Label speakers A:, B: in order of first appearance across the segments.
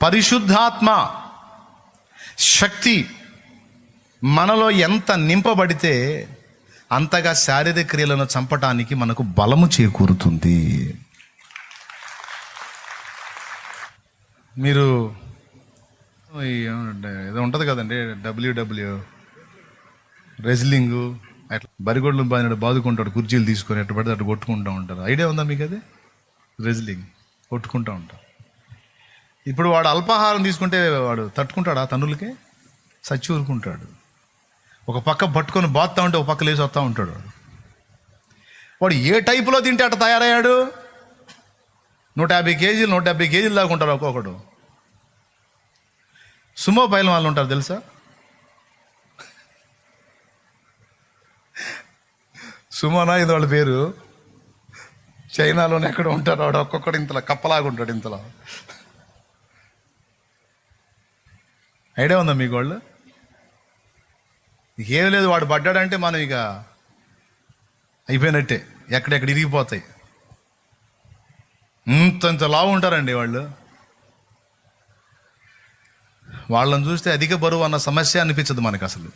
A: పరిశుద్ధాత్మ శక్తి మనలో ఎంత నింపబడితే అంతగా శారీరక క్రియలను చంపటానికి మనకు బలము చేకూరుతుంది. మీరు ఏదో ఉంటుంది కదండి, డబ్ల్యూడబ్ల్యూ రెజ్లింగు, అట్లా బరిగొడ్లు బాదుకుంటాడు, కుర్చీలు తీసుకొని ఎట్టు పడితే అటు కొట్టుకుంటూ ఉంటారు. ఐడియా ఉందా మీకు? అది రెజ్లింగ్, కొట్టుకుంటూ ఉంటాం. ఇప్పుడు వాడు అల్పాహారం తీసుకుంటే వాడు తట్టుకుంటాడు, ఆ తన్నులకి సచ్చి ఊరుకుంటాడు. ఒక పక్క పట్టుకొని బాత్తా ఉంటే ఒక పక్క లేచి వస్తూ ఉంటాడు. వాడు ఏ టైపులో తింటే అట్ట తయారయ్యాడు. 150 కేజీలు 170 కేజీలు దాకా ఉంటారు ఒక్కొక్కడు. సుమో పైలం వాళ్ళు ఉంటారు తెలుసా? సుమోనా ఇది వాళ్ళ పేరు. చైనాలోనే ఎక్కడ ఉంటారు. వాడు ఒక్కొక్కడు ఇంతలా కప్పలాగా ఉంటాడు. ఇంతలా ఐడియా ఉందా మీకు? వాళ్ళు ఏం లేదు, వాడు పడ్డాడంటే మనం ఇక అయిపోయినట్టే, ఎక్కడెక్కడ ఇరిగిపోతాయి. ఇంత లావు ఉంటారండి వాళ్ళు. వాళ్ళని చూస్తే అధిక బరువు అన్న సమస్య అనిపించదు మనకు అసలు.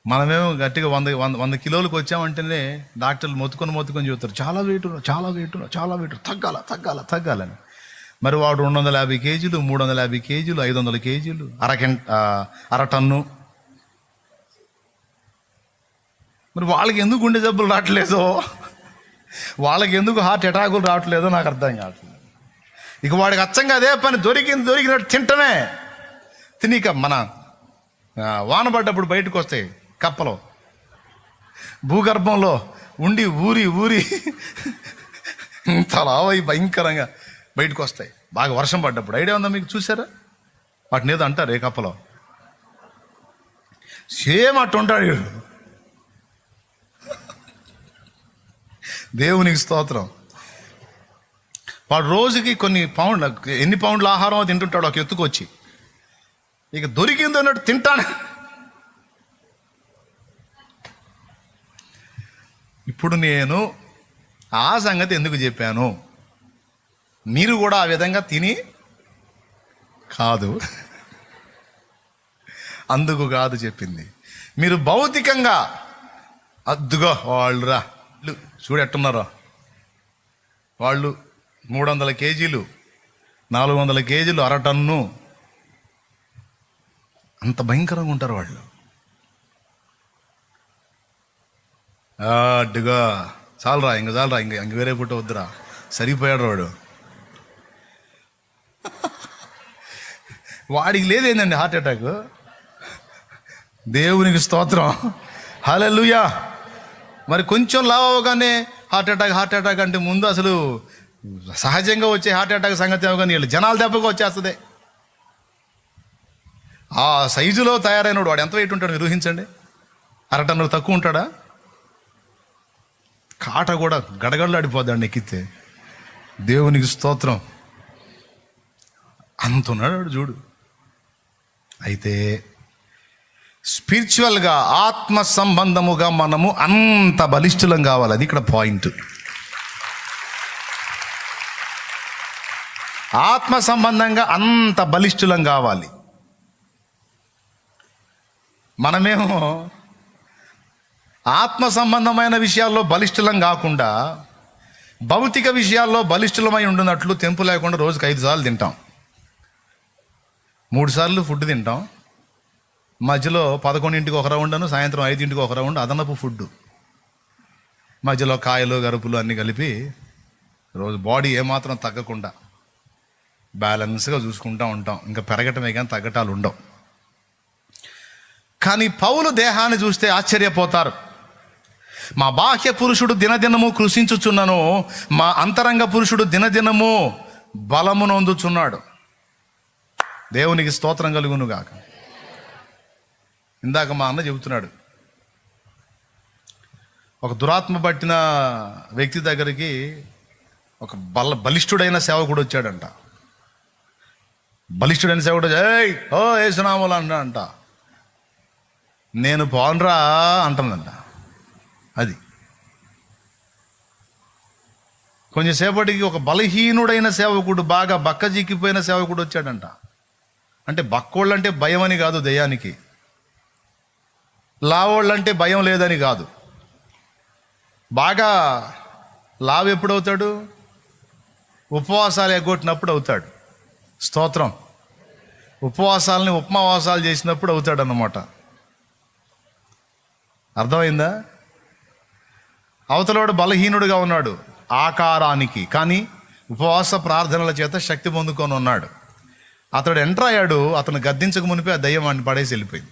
A: మనమేమో గట్టిగా 100 కిలోలకు వచ్చామంటేనే డాక్టర్లు మొత్తుకొని చెబుతారు, చాలా వెయిట్ తగ్గాలని. మరి వాడు 250 కేజీలు 350 కేజీలు 500 కేజీలు అర టన్ను. మరి వాళ్ళకి ఎందుకు గుండె జబ్బులు రావట్లేదో, వాళ్ళకి ఎందుకు హార్ట్ అటాకులు రావట్లేదో నాకు అర్థం కావట్లేదు. ఇక వాడికి అచ్చంగా అదే పని, దొరికినట్టు తింటమే. తినిక మన వాన పడ్డప్పుడు బయటకు వస్తాయి కప్పలు, భూగర్భంలో ఉండి ఊరి ఇంత లావై భయంకరంగా బయటకు వస్తాయి బాగా వర్షం పడ్డప్పుడు. ఐడియా ఉందా మీకు? చూసారా? వాటిని ఏదో అంటారు ఏ కప్పలో. సేమ్ అట్టు ఉంటాడు వీడు. దేవునికి స్తోత్రం. వాడు రోజుకి ఎన్ని పౌండ్ల ఆహారం తింటుంటాడు ఒక ఎత్తుకొచ్చి. ఇక దొరికింది అన్నట్టు తింటాను. ఇప్పుడు నేను ఆ సంగతి ఎందుకు చెప్పాను? మీరు కూడా ఆ విధంగా తిని కాదు, అందుకు కాదు చెప్పింది. మీరు భౌతికంగా అద్దుగా వాళ్ళురా చూడు ఎట్టున్నారో, వాళ్ళు 300 కేజీలు 400 కేజీలు అర టన్ను, అంత భయంకరంగా ఉంటారు వాళ్ళు. అడ్డుగా చాలరా ఇంక వేరే పుట్ట వద్దురా, సరిపోయాడు వాడు. వాడికి లేదేందండి హార్ట్ అటాక్. దేవునికి స్తోత్రం, హల్లెలూయా. మరి కొంచెం లావ్ అవ్వగానే హార్ట్ అటాక్ అంటే ముందు అసలు సహజంగా వచ్చే హార్ట్ అటాక్ సంగతి అవ్వగానే వీళ్ళు జనాల దెబ్బగా వచ్చేస్తుంది. ఆ సైజులో తయారైనడు వాడు ఎంత వెయిట్ ఉంటాడు మీరు ఊహించండి. అర టన్ను తక్కువ ఉంటాడా? కాట కూడా గడగడలాడిపోద్దాడు ఎక్కితే. దేవునికి స్తోత్రం, అంతున్నాడు చూడు. అయితే స్పిరిచువల్గా ఆత్మ సంబంధముగా మనము అంత బలిష్ఠులం కావాలి. అది ఇక్కడ పాయింట్. ఆత్మ సంబంధంగా అంత బలిష్ఠులం కావాలి. మనమేమో ఆత్మ సంబంధమైన విషయాల్లో బలిష్ఠులం కాకుండా భౌతిక విషయాల్లో బలిష్ఠులమై ఉండున్నట్లు తెంపు లేకుండా రోజుకి 5 సార్లు తింటాం. 3 సార్లు ఫుడ్ తింటాం. మధ్యలో 11ంటికి ఒక రౌండ్, సాయంత్రం 5ంటికి ఒక రౌండ్ అదనపు ఫుడ్. మధ్యలో కాయలు గరుపులు అన్నీ కలిపి రోజు బాడీ ఏమాత్రం తగ్గకుండా బ్యాలెన్స్గా చూసుకుంటూ ఉంటాం. ఇంకా పెరగటమే కానీ తగ్గటాలు ఉండవు. కానీ పౌలు దేహాన్ని చూస్తే ఆశ్చర్యపోతారు. మా బాహ్య పురుషుడు దినదినము కృషించుచున్నను, మా అంతరంగ పురుషుడు దినదినము బలము నొందుచున్నాడు. దేవునికి స్తోత్రం కలుగును గాక. ఇందాక మా అన్న చెబుతున్నాడు, ఒక దురాత్మ పట్టిన వ్యక్తి దగ్గరికి ఒక బలిష్ఠుడైన సేవకుడు వచ్చాడంట. బలిష్ఠుడైన సేవకుడు ఏసునామూలు అంట. నేను పోన్రా అంటుందంట. అది కొంచెంసేపటికి ఒక బలహీనుడైన సేవకుడు, బాగా బక్కజిక్కిపోయిన సేవకుడు వచ్చాడంట. అంటే బక్కోళ్ళంటే భయం అని కాదు దయ్యానికి, లావోళ్ళంటే భయం లేదని కాదు. బాగా లావు ఎప్పుడవుతాడు? ఉపవాసాలు ఎగ్గొట్టినప్పుడు అవుతాడు. స్తోత్రం. ఉపవాసాలని ఉపమావాసాలు చేసినప్పుడు అవుతాడు అన్నమాట. అర్థమైందా? అవతలవాడు బలహీనుడుగా ఉన్నాడు ఆకారానికి, కానీ ఉపవాస ప్రార్థనల చేత శక్తి పొందుకొని ఉన్నాడు. అతడు ఎంటర్ అయ్యాడు, అతను గద్దించక మునిపే ఆ దయ్యం వాడిని పడేసి వెళ్ళిపోయింది.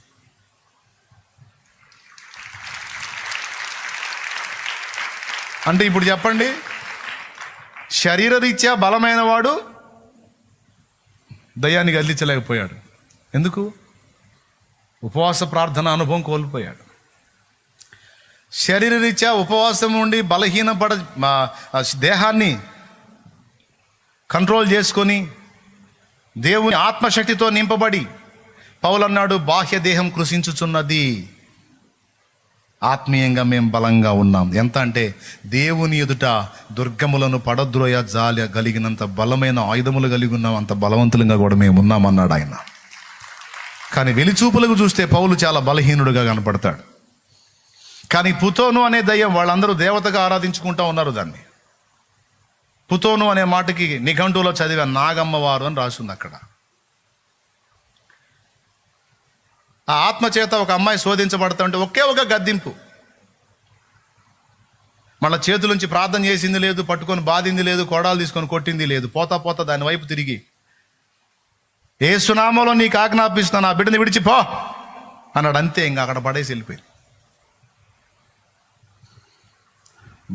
A: అంటే ఇప్పుడు చెప్పండి, శరీరరీత్యా బలమైన వాడు దయ్యాన్ని గద్దించలేకపోయాడు. ఎందుకు? ఉపవాస ప్రార్థన అనుభవం కోల్పోయాడు. శరీరరీత్యా ఉపవాసం ఉండి దేహాన్ని కంట్రోల్ చేసుకొని దేవుని ఆత్మశక్తితో నింపబడి, పౌలు అన్నాడు, బాహ్య దేహం కృషించుచున్నది, ఆత్మీయంగా మేము బలంగా ఉన్నాం. ఎంత అంటే దేవుని ఎదుట దుర్గములను పడద్రోయ జాలి కలిగినంత బలమైన ఆయుధములు కలిగి ఉన్నాం, అంత బలవంతులుగా కూడా మేము ఉన్నామన్నాడు ఆయన. కానీ వెలిచూపులకు చూస్తే పౌలు చాలా బలహీనుడుగా కనపడతాడు. కానీ పుతోను అనే దయ్యం, వాళ్ళందరూ దేవతగా ఆరాధించుకుంటూ ఉన్నారు దాన్ని. పుతోను అనే మాటకి నిఘంటువులో చదివా, నాగమ్మవారు అని రాసింది అక్కడ. ఆ ఆత్మ చేత ఒక అమ్మాయి శోధించబడతా ఉంటే ఒకే ఒక గద్దింపు, మళ్ళీ చేతులుంచి ప్రార్థన చేసింది లేదు, పట్టుకొని బాధింది లేదు, కోడాలు తీసుకొని కొట్టింది లేదు. పోతా పోతా దాని వైపు తిరిగి, యేసునామములో నీకు ఆజ్ఞాపిస్తున్నాను, ఆ బిడ్డని విడిచిపో అన్నాడు. అంతే, ఇంకా అక్కడ పడేసి వెళ్ళిపోయింది.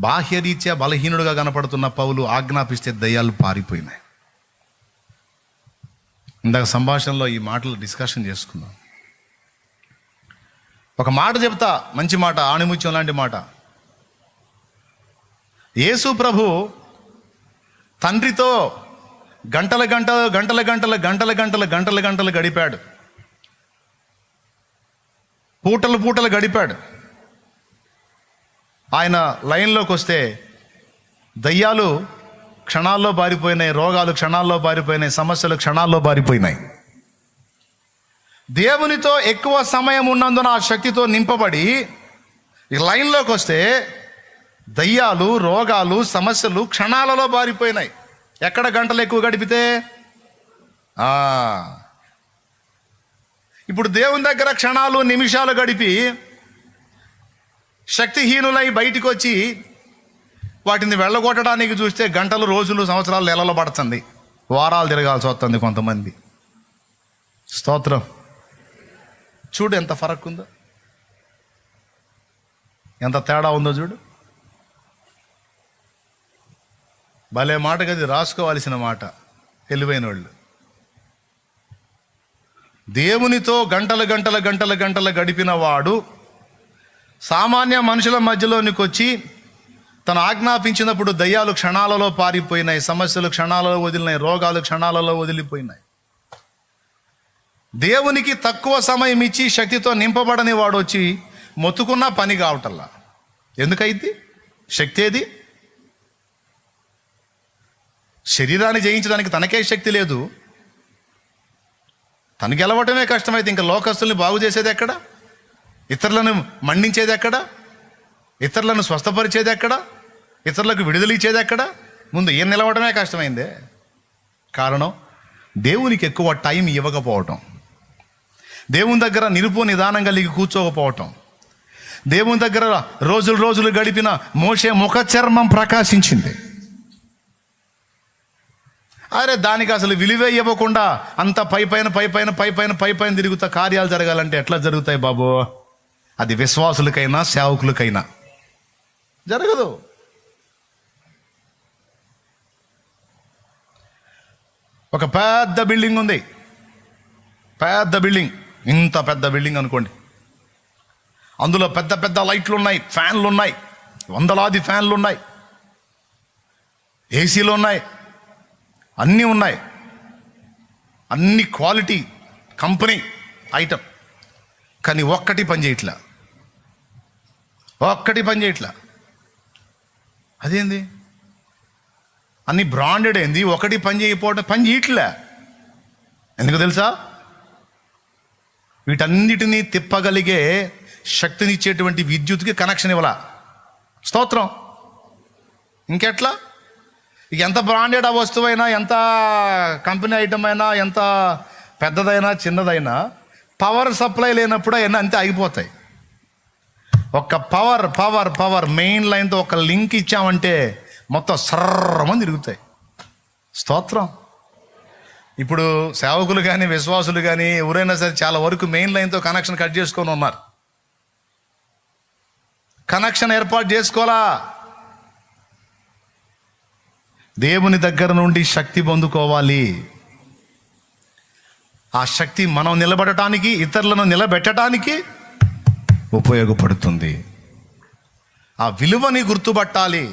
A: బాహ్యరీత్యా బలహీనుడుగా కనపడుతున్న పౌలు ఆజ్ఞాపిస్తే దయ్యాలు పారిపోయినాయి. ఇందాక సంభాషణలో ఈ మాటలు డిస్కషన్ చేసుకున్నాం. ఒక మాట చెప్తా, మంచి మాట, ఆణిముత్యం లాంటి మాట. యేసు ప్రభు తండ్రితో గంటల గంటలు గంటల గంటల గంటల గంటల గంటల గంటలు గడిపాడు, పూటలు పూటలు గడిపాడు. ఆయన లైన్లోకి వస్తే దయ్యాలు క్షణాల్లో పారిపోయినాయి, రోగాలు క్షణాల్లో పారిపోయినాయి, సమస్యలు క్షణాల్లో పారిపోయినాయి. దేవునితో ఎక్కువ సమయం ఉన్నందున ఆ శక్తితో నింపబడి ఈ లైన్లోకి వస్తే దయ్యాలు, రోగాలు, సమస్యలు క్షణాలలో పారిపోయినాయి. ఎక్కడ గంటలు ఎక్కువ గడిపితే. ఇప్పుడు దేవుని దగ్గర క్షణాలు నిమిషాలు గడిపి శక్తిహీనులై బయటికి వచ్చి వాటిని వెళ్ళగొట్టడానికి చూస్తే గంటలు, రోజులు, సంవత్సరాలు, నెలలు పడుతుంది, వారాలు తిరగాల్సి వస్తుంది కొంతమంది. స్తోత్రం. చూడు ఎంత ఫరక్ ఉందో, ఎంత తేడా ఉందో చూడు. భలే మాట కది, రాసుకోవాల్సిన మాట తెలివైన వాళ్ళు. దేవునితో గంటల గంటల గంటల గంటల గడిపిన వాడు సామాన్య మనుషుల మధ్యలోనికి వచ్చి తను ఆజ్ఞాపించినప్పుడు దయ్యాలు క్షణాలలో పారిపోయినాయి, సమస్యలు క్షణాలలో వదిలినాయి, రోగాలు క్షణాలలో వదిలిపోయినాయి. దేవునికి తక్కువ సమయం ఇచ్చి శక్తితో నింపబడని వాడు వచ్చి మొత్తుకున్నా పని కావటల్లా. ఎందుకైంది? శక్తి ఏది? శరీరాన్ని జయించడానికి తనకే శక్తి లేదు, తను గెలవటమే కష్టమైతే ఇంకా లోకస్తుల్ని బాగు చేసేది ఎక్కడ? ఇతరులను మండించేది ఎక్కడ? ఇతరులను స్వస్థపరిచేది ఎక్కడ? ఇతరులకు విడుదల ఇచ్చేది ఎక్కడ? ముందు ఈయన నిలవడమే కష్టమైందే. కారణం దేవునికి ఎక్కువ టైం ఇవ్వకపోవటం, దేవుని దగ్గర నిరుపు నిదానం కలిగి కూర్చోకపోవటం, దేవుని దగ్గర రోజులు రోజులు గడిపిన మోషే ముఖ చర్మం ప్రకాశించింది. అరే దానికి అసలు విలువ ఇవ్వకుండా అంత పైపైన తిరుగుతా కార్యాలు జరగాలంటే ఎట్లా జరుగుతాయి బాబు? అది విశ్వాసులకైనా సేవకులకైనా జరగదు. ఒక పెద్ద బిల్డింగ్ ఉంది, పెద్ద బిల్డింగ్, ఇంత పెద్ద బిల్డింగ్ అనుకోండి. అందులో పెద్ద పెద్ద లైట్లు ఉన్నాయి, ఫ్యాన్లు ఉన్నాయి, వందలాది ఫ్యాన్లు ఉన్నాయి, ఏసీలు ఉన్నాయి, అన్నీ ఉన్నాయి, అన్ని క్వాలిటీ కంపెనీ ఐటమ్. కానీ ఒక్కటి పని చేయట్లా. అదేంది? అన్ని బ్రాండెడ్ అయింది, ఒకటి పని చేయకపోవడం, పని చేయట్లే. ఎందుకు తెలుసా? వీటన్నిటినీ తిప్పగలిగే శక్తినిచ్చేటువంటి విద్యుత్కి కనెక్షన్ ఇవ్వాల. స్తోత్రం. ఇంకెట్లా? ఎంత బ్రాండెడ్ ఆ వస్తువైనా, ఎంత కంపెనీ ఐటమ్ అయినా, ఎంత పెద్దదైనా చిన్నదైనా, పవర్ సప్లై లేనప్పుడు అవన్నీ అంతే ఆగిపోతాయి. ఒక పవర్ మెయిన్ లైన్తో ఒక లింక్ ఇచ్చామంటే మొత్తం సర్రమని తిరుగుతాయి. స్తోత్రం. ఇప్పుడు సేవకులు కానీ విశ్వాసులు కానీ ఎవరైనా సరే చాలా వరకు మెయిన్ లైన్తో కనెక్షన్ కట్ చేసుకొని ఉన్నారు. కనెక్షన్ ఏర్పాటు చేసుకోవాలా. దేవుని దగ్గర నుండి శక్తి పొందుకోవాలి. ఆ శక్తి మనం నిలబడటానికి, ఇతరులను నిలబెట్టడానికి ఉపయోగపడుతుంది. ఆ విలువని గుర్తుపట్టాలి.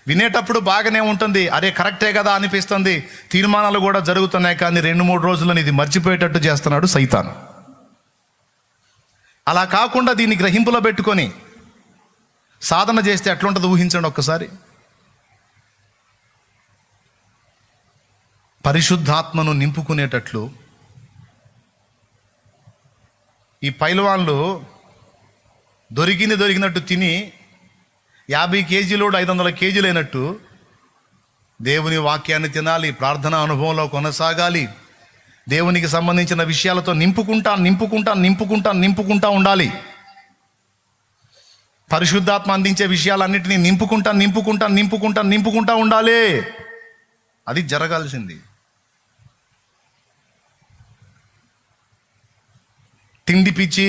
A: వినేటప్పుడు బాగానే ఉంటుంది, అరే కరెక్టే కదా అనిపిస్తుంది, తీర్మానాలు కూడా జరుగుతున్నాయి, కానీ 2-3 రోజులను ఇది మర్చిపోయేటట్టు చేస్తున్నాడు సైతాను. అలా కాకుండా దీన్ని గ్రహింపులో పెట్టుకొని సాధన చేస్తే ఎట్లుంటుంది ఊహించండి ఒక్కసారి. పరిశుద్ధాత్మను నింపుకునేటట్లు ఈ పైలవాన్లు దొరికినట్టు తిని 50 కేజీలోడు 500 కేజీలు అయినట్టు దేవుని వాక్యాన్ని తినాలి, ప్రార్థన అనుభవంలో కొనసాగాలి, దేవునికి సంబంధించిన విషయాలతో నింపుకుంటా ఉండాలి. పరిశుద్ధాత్మ అందించే విషయాలన్నింటినీ నింపుకుంటా ఉండాలి. అది జరగాల్సింది. తిండి పిచ్చి,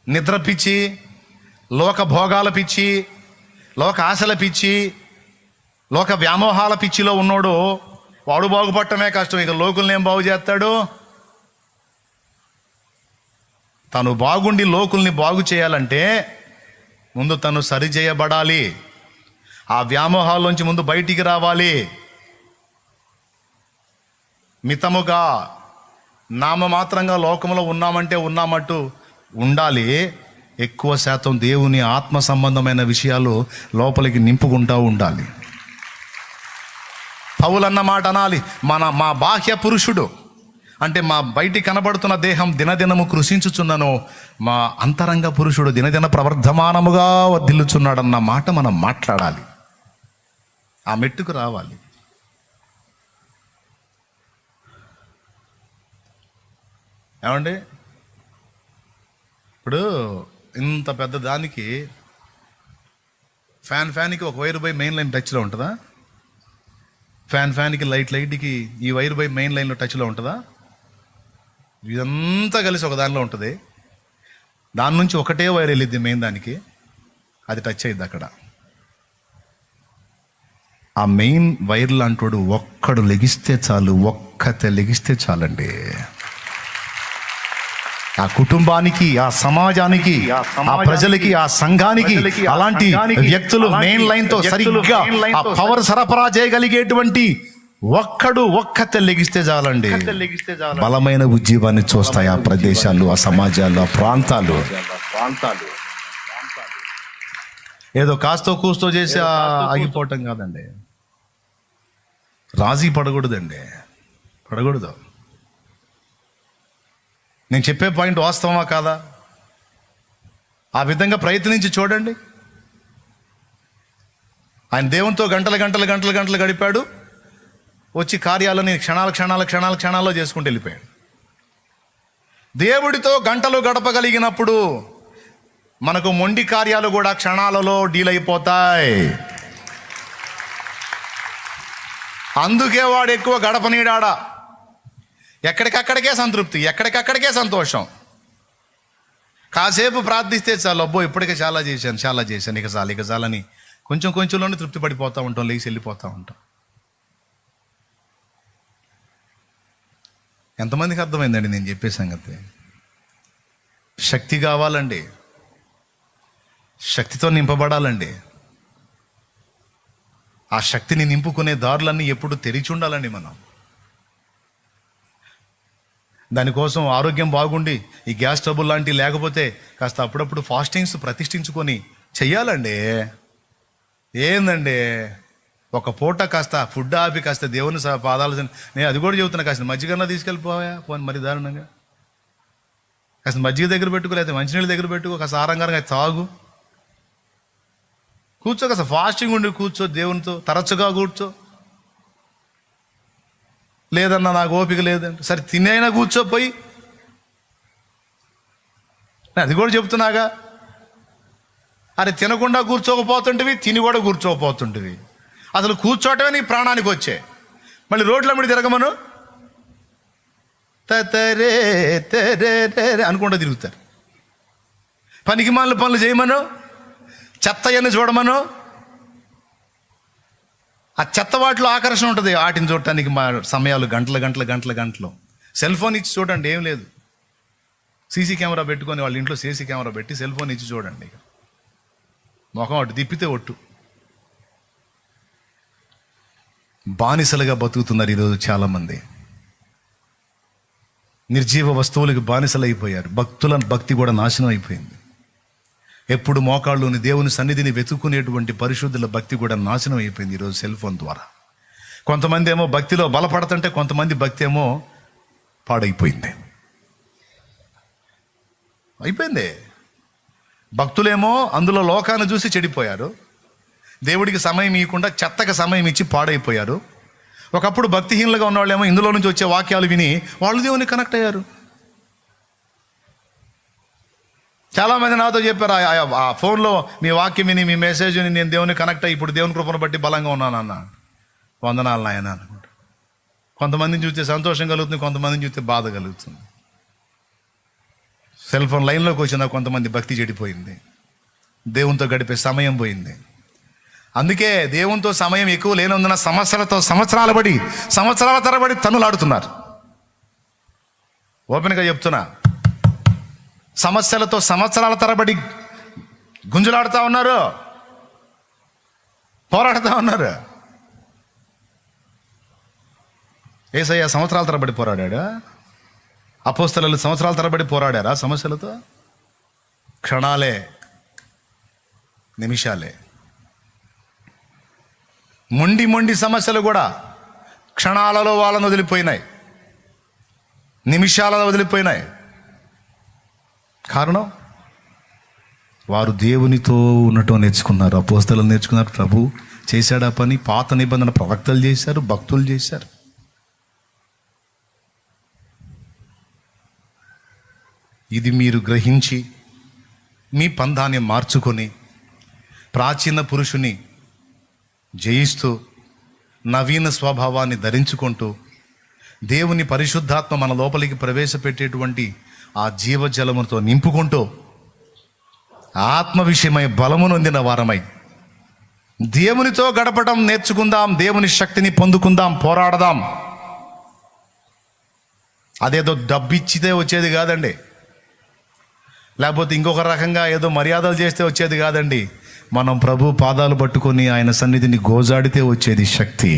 A: నిద్ర పిచ్చి, లోక భోగాల పిచ్చి, లోక ఆశల పిచ్చి, లోక వ్యామోహాల పిచ్చిలో ఉన్నోడు వాడు బాగుపడటమే కష్టం. ఇక లోకుల్ని ఏం బాగు చేస్తాడు? తను బాగుండి లోకుల్ని బాగు చేయాలంటే ముందు తను సరిచేయబడాలి. ఆ వ్యామోహాల్లోంచి ముందు బయటికి రావాలి. మితముగా నామమాత్రంగా లోకంలో ఉన్నామట్టు ఉండాలి. ఎక్కువ శాతం దేవుని ఆత్మ సంబంధమైన విషయాలు లోపలికి నింపుకుంటూ ఉండాలి. పౌలన్న మాట అనాలి, మా బాహ్య పురుషుడు అంటే మా బయటి కనబడుతున్న దేహం దినదినము కృషించుచున్నను, మా అంతరంగ పురుషుడు దినదిన ప్రవర్ధమానముగా వర్ధిల్లుచున్నాడన్న మాట మనం మాట్లాడాలి. ఆ మెట్టుకు రావాలి. ఏమండి, ఇప్పుడు ఇంత పెద్ద దానికి ఫ్యాన్కి ఒక వైర్ బై మెయిన్ లైన్ టచ్లో ఉంటుందా? ఫ్యాన్కి లైట్కి ఈ వైర్ బై మెయిన్ లైన్లో టచ్లో ఉంటుందా? ఇదంతా కలిసి ఒక దానిలో ఉంటుంది. దాని నుంచి ఒకటే వైర్ వెళ్ళిద్ది మెయిన్ దానికి, అది టచ్ అయ్యిద్ది అక్కడ. ఆ మెయిన్ వైర్ లాంటోడు ఒక్కడు లెగిస్తే చాలు, ఒక్కతే లెగిస్తే చాలండి. ఆ కుటుంబానికి, ఆ సమాజానికి, ఆ ప్రజలకి, ఆ సంఘానికి అలాంటి వ్యక్తులు మెయిన్ లైన్తో సరిగ్గా ఆ పవర్ సరఫరా చేయగలిగేటువంటి ఒక్కతే లెగిస్తే చాలండి. బలమైన ఉద్యమాన్ని చూస్తాయి ఆ ప్రదేశాలు, ఆ సమాజాలు, ఆ ప్రాంతాలు. ఏదో కాస్తో కూస్తో చేసి ఆగిపోవటం కాదండి. రాజీ పడకూడదు. నేను చెప్పే పాయింట్ వాస్తవమా కాదా? ఆ విధంగా ప్రయత్నించి చూడండి. ఆయన దేవునితో గంటలు గడిపాడు. వచ్చి కార్యాలని క్షణాల్లో చేసుకుంటూ వెళ్ళిపోయాడు. దేవుడితో గంటలు గడపగలిగినప్పుడు మనకు మొండి కార్యాలు కూడా క్షణాలలో డీల్ అయిపోతాయి. అందుకే వాడు ఎక్కువ గడపనీడాడా. ఎక్కడికక్కడికే సంతృప్తి, ఎక్కడికక్కడికే సంతోషం. కాసేపు ప్రార్థిస్తే చాలు, అబ్బో ఇప్పటికే చాలా చేశాను, ఇక చాలని కొంచెంలోనే తృప్తి పడిపోతూ ఉంటాం, లేచి వెళ్ళిపోతూ ఉంటాం. ఎంతమందికి అర్థమైందండి నేను చెప్పే సంగతి? శక్తి కావాలండి, శక్తితో నింపబడాలండి. ఆ శక్తిని నింపుకునే దారులన్నీ ఎప్పుడు తెరిచి ఉండాలండి మనం. దానికోసం ఆరోగ్యం బాగుండి ఈ గ్యాస్ ట్రబుల్ లాంటివి లేకపోతే కాస్త అప్పుడప్పుడు ఫాస్టింగ్స్ ప్రతిష్ఠించుకొని చెయ్యాలండి. ఏందండి ఒక పూట కాస్త ఫుడ్ ఆపి కాస్త దేవుని పాదాలు నేను అది కూడా చెబుతున్నా, కాస్త మజ్జిగన్నా తీసుకెళ్ళిపోయా పోని మరి దారుణంగా. కాస్త మజ్జిగ దగ్గర పెట్టుకో, లేకపోతే మంచినీళ్ళ దగ్గర పెట్టుకో, కాస్త ఆరంగారంగా తాగు, కూర్చో, కాస్త ఫాస్టింగ్ ఉండి కూర్చో, దేవునితో తరచుగా కూర్చో. లేదన్నా నాకు ఓపిక లేదంటే సరే తినైనా కూర్చోపోయి, అది కూడా చెప్తున్నాగా. అరే తినకుండా కూర్చోకపోతుంటివి, తిని కూడా కూర్చోకపోతుంటివి. అసలు కూర్చోవటమే నీ ప్రాణానికి వచ్చే, మళ్ళీ రోడ్ల మీద తిరగమను తరే తరే అనుకుంటూ తిరుగుతారు. పనికి మాలిన పనులు చేయమను, చెత్త అయ్యని చూడమను. ఆ చెత్త వాటిలో ఆకర్షణ ఉంటుంది, వాటిని చూడటానికి మా సమయాలు గంటలు. సెల్ ఫోన్ ఇచ్చి చూడండి, ఏం లేదు. సీసీ కెమెరా పెట్టుకొని వాళ్ళ ఇంట్లో సీసీ కెమెరా పెట్టి సెల్ ఫోన్ ఇచ్చి చూడండి, ముఖం అటు తిప్పితే ఒట్టు. బానిసలుగా బతుకుతున్నారు ఈరోజు చాలామంది. నిర్జీవ వస్తువులకు బానిసలు అయిపోయారు. భక్తి కూడా నాశనం అయిపోయింది. ఎప్పుడు మోకాళ్ళుని దేవుని సన్నిధిని వెతుక్కునేటువంటి పరిశుద్ధుల భక్తి కూడా నాశనం అయిపోయింది ఈరోజు సెల్ ఫోన్ ద్వారా. కొంతమంది ఏమో భక్తిలో బలపడుతుంటే, కొంతమంది భక్తి ఏమో పాడైపోయింది. భక్తులేమో అందులో లోకాన్ని చూసి చెడిపోయారు. దేవుడికి సమయం ఇవ్వకుండా చెత్తగా సమయం ఇచ్చి పాడైపోయారు. ఒకప్పుడు భక్తిహీనులుగా ఉన్నవాళ్ళేమో ఇందులో నుంచి వచ్చే వాక్యాలు విని వాళ్ళు దేవుని కనెక్ట్ అయ్యారు. చాలామంది నాతో చెప్పారు, ఆ ఫోన్లో మీ వాక్యం విని మీ మెసేజ్ విని నేను దేవుని కనెక్ట్ అయ్యి ఇప్పుడు దేవుని కృపను బట్టి బలంగా ఉన్నానన్న. వందనాలు నాయన అనుకుంటా. కొంతమందిని చూస్తే సంతోషం కలుగుతుంది, కొంతమందిని చూస్తే బాధ కలుగుతుంది. సెల్ ఫోన్ లైన్లోకి వచ్చిన కొంతమంది భక్తి చెడిపోయింది, దేవునితో గడిపే సమయం పోయింది. అందుకే దేవునితో సమయం ఎక్కువ లేనందున సంవత్సరాల తరబడి తన్నులాడుతున్నారు. ఓపెన్గా చెప్తున్నా, సమస్యలతో సంవత్సరాల తరబడి గుంజులాడుతూ ఉన్నారు, పోరాడుతూ ఉన్నారు. యేసయ్య సంవత్సరాల తరబడి పోరాడా? అపోస్తలులు సంవత్సరాల తరబడి పోరాడారా సమస్యలతో? క్షణాలే, నిమిషాలే. మొండి సమస్యలు కూడా క్షణాలలో వాళ్ళను వదిలిపోయినాయి, నిమిషాలలో వదిలిపోయినాయి. కారణం, వారు దేవునితో ఉండటం నేర్చుకున్నారు. అపోస్తలులు నేర్చుకున్నారు, ప్రభు చేశాడు ఆ పని. పాత నిబంధన ప్రవక్తలు చేశారు, భక్తులు చేశారు. ఇది మీరు గ్రహించి మీ పందాన్ని మార్చుకొని ప్రాచీన పురుషుని జయిస్తూ నవీన స్వభావాన్ని ధరించుకుంటూ దేవుని పరిశుద్ధాత్మ మన లోపలికి ప్రవేశపెట్టేటువంటి ఆ జీవజలముతో నింపుకుంటూ ఆత్మ విషయమై బలము నొందిన వారమై దేవునితో గడపడం నేర్చుకుందాం, దేవుని శక్తిని పొందుకుందాం, పోరాడదాం. అదేదో డబ్బిచ్చితే వచ్చేది కాదండి, లేకపోతే ఇంకొక రకంగా ఏదో మర్యాదలు చేస్తే వచ్చేది కాదండి. మనం ప్రభు పాదాలు పట్టుకొని ఆయన సన్నిధిని గోజాడితే వచ్చేది శక్తి.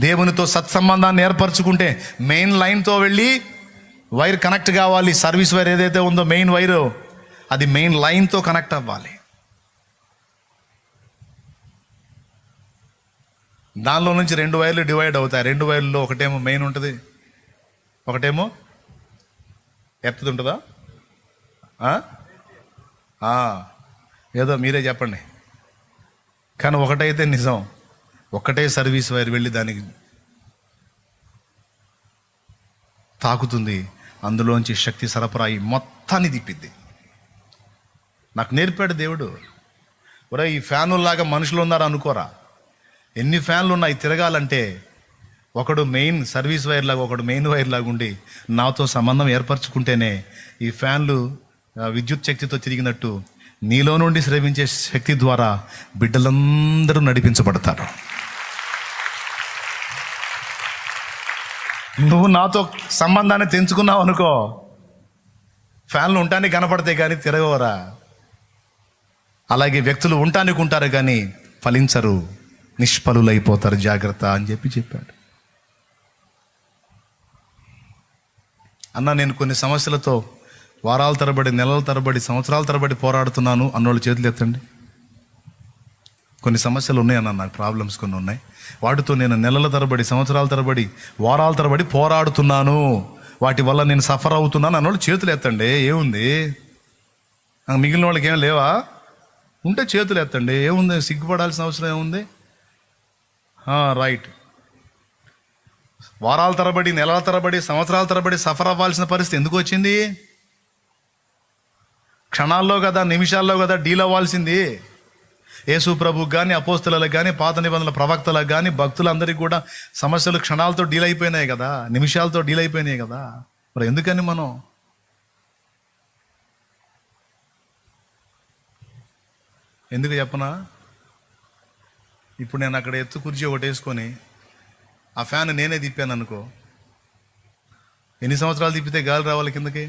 A: దేవునితో సత్సంబంధాన్ని ఏర్పరచుకుంటే మెయిన్ లైన్తో వెళ్ళి వైర్ కనెక్ట్ కావాలి. సర్వీస్ వైర్ ఏదైతే ఉందో మెయిన్ వైర్, అది మెయిన్ లైన్తో కనెక్ట్ అవ్వాలి. దానిలో నుంచి 2 వైర్లు డివైడ్ అవుతాయి. 2 వైర్లలో ఒకటేమో మెయిన్ ఉంటుంది, ఒకటేమో ఎత్తది ఉంటుందా? ఏదో మీరే చెప్పండి. కానీ ఒకటైతే నిజం, ఒకటే సర్వీస్ వైర్ వెళ్ళి దానికి తాకుతుంది. అందులోంచి శక్తి సరఫరా మొత్తాన్ని తిప్పిద్ది. నాకు నేర్పాడు దేవుడు. ఒరే, ఈ ఫ్యానుల్లాగా మనుషులు ఉన్నారు అనుకోరా. ఎన్ని ఫ్యాన్లు ఉన్నాయి తిరగాలంటే, ఒకడు మెయిన్ సర్వీస్ వైర్ లాగా, ఒకడు మెయిన్ వైర్ లాగా ఉండి నాతో సంబంధం ఏర్పరచుకుంటేనే ఈ ఫ్యాన్లు విద్యుత్ శక్తితో తిరిగినట్టు నీలో నుండి స్రవించే శక్తి ద్వారా బిడ్డలందరూ నడిపించబడతారు. నువ్వు నాతో సంబంధాన్ని తెంచుకున్నావు అనుకో, ఫ్యాన్లు ఉండటానికి కనపడతాయి కానీ తిరగవరా. అలాగే వ్యక్తులు ఉండటానికి ఉంటారు కానీ ఫలించరు, నిష్ఫలులైపోతారు, జాగ్రత్త అని చెప్పాడు. అన్న, నేను కొన్ని సమస్యలతో వారాల తరబడి, నెలల తరబడి, సంవత్సరాల తరబడి పోరాడుతున్నాను అన్నోళ్ళు చేతులు ఎత్తండి. కొన్ని సమస్యలు ఉన్నాయన్న, నాకు ప్రాబ్లమ్స్ కొన్ని ఉన్నాయి. వాటితో నేను నెలల తరబడి, సంవత్సరాల తరబడి, వారాల తరబడి పోరాడుతున్నాను, వాటి వల్ల నేను సఫర్ అవుతున్నాను అన్నోళ్ళు చేతులు ఎత్తండి. ఏముంది? మిగిలిన వాళ్ళకి ఏం లేవా? ఉంటే చేతులు ఎత్తండి. ఏముంది? సిగ్గుపడాల్సిన అవసరం ఏముంది? రైట్. వారాల తరబడి, నెలల తరబడి, సంవత్సరాల తరబడి సఫర్ అవ్వాల్సిన పరిస్థితి ఎందుకు వచ్చింది? క్షణాల్లో కదా, నిమిషాల్లో కదా డీల్ అవ్వాల్సింది. యేసు ప్రభుకు కానీ, అపోస్తలులకు కానీ, పాత నిబంధనల ప్రవక్తలకు కానీ, భక్తులందరికీ కూడా సమస్యలు క్షణాలతో డీల్ అయిపోయినాయి కదా, నిమిషాలతో డీల్ అయిపోయినాయి కదా. మరి ఎందుకని మనం ఎందుకు చెప్పనా? ఇప్పుడు నేను అక్కడ ఎత్తు కుర్చీ ఒకటి వేసుకొని ఆ ఫ్యాన్ నేనే తిప్పాను అనుకో, ఎన్ని సంవత్సరాలు తిప్పితే గాలి రావాలి కిందకి?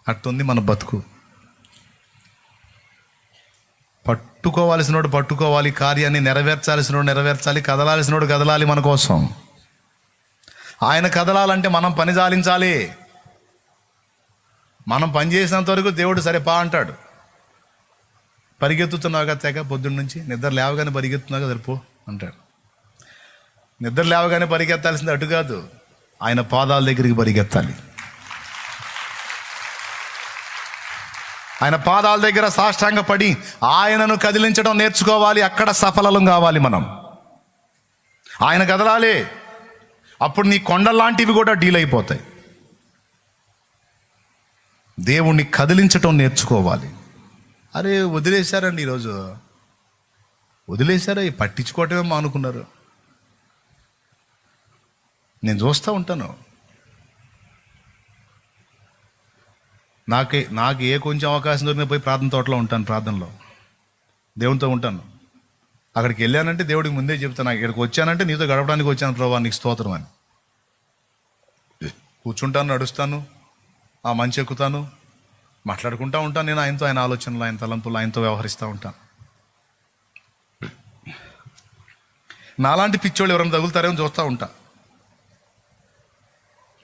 A: అట్టుంది మన బతుకు. పట్టుకోవాల్సినోడు పట్టుకోవాలి, కార్యాన్ని నెరవేర్చాల్సినోడు నెరవేర్చాలి, కదలాల్సినోడు కదలాలి మన కోసం. ఆయన కదలాలంటే మనం పని చాలించాలి. మనం పని చేసినంత వరకు దేవుడు సరే పా అంటాడు. పరిగెత్తుతున్నావుగా తెగ పొద్దున్న నుంచి, నిద్ర లేవగానే పరిగెత్తున్నావుగా సరిపో అంటాడు. నిద్ర లేవగానే పరిగెత్తాల్సింది అటు కాదు, ఆయన పాదాల దగ్గరికి పరిగెత్తాలి. ఆయన పాదాల దగ్గర సాష్టాంగ పడి ఆయనను కదిలించడం నేర్చుకోవాలి. అక్కడ సఫలం కావాలి మనం. ఆయన కదలాలి, అప్పుడు నీ కొండలాంటివి కూడా డీల్ అయిపోతాయి. దేవుణ్ణి కదిలించటం నేర్చుకోవాలి. అరే వదిలేశారండి, ఈరోజు వదిలేశారా? పట్టించుకోవటమే మానుకున్నారు. నేను చూస్తూ ఉంటాను. నాకు ఏ కొంచెం అవకాశం దొరికినా పోయి ప్రార్థన తోటలో ఉంటాను, ప్రార్థనలో దేవునితో ఉంటాను. అక్కడికి వెళ్ళానంటే దేవుడికి ముందే చెప్తాను, నాకు ఇక్కడికి వచ్చానంటే నీతో గడపడానికి వచ్చాను ప్రభువా, నీకు స్తోత్రం అని. కూర్చుంటాను, నడుస్తాను, ఆ మంచి ఎక్కుతాను, మాట్లాడుకుంటూ ఉంటాను. నేను ఆయనతో, ఆయన ఆలోచనలు, ఆయన తలంపులు, ఆయనతో వ్యవహరిస్తూ ఉంటాను. నాలాంటి పిచ్చోళ్ళు ఎవరైనా తగులుతారేమో చూస్తూ ఉంటా.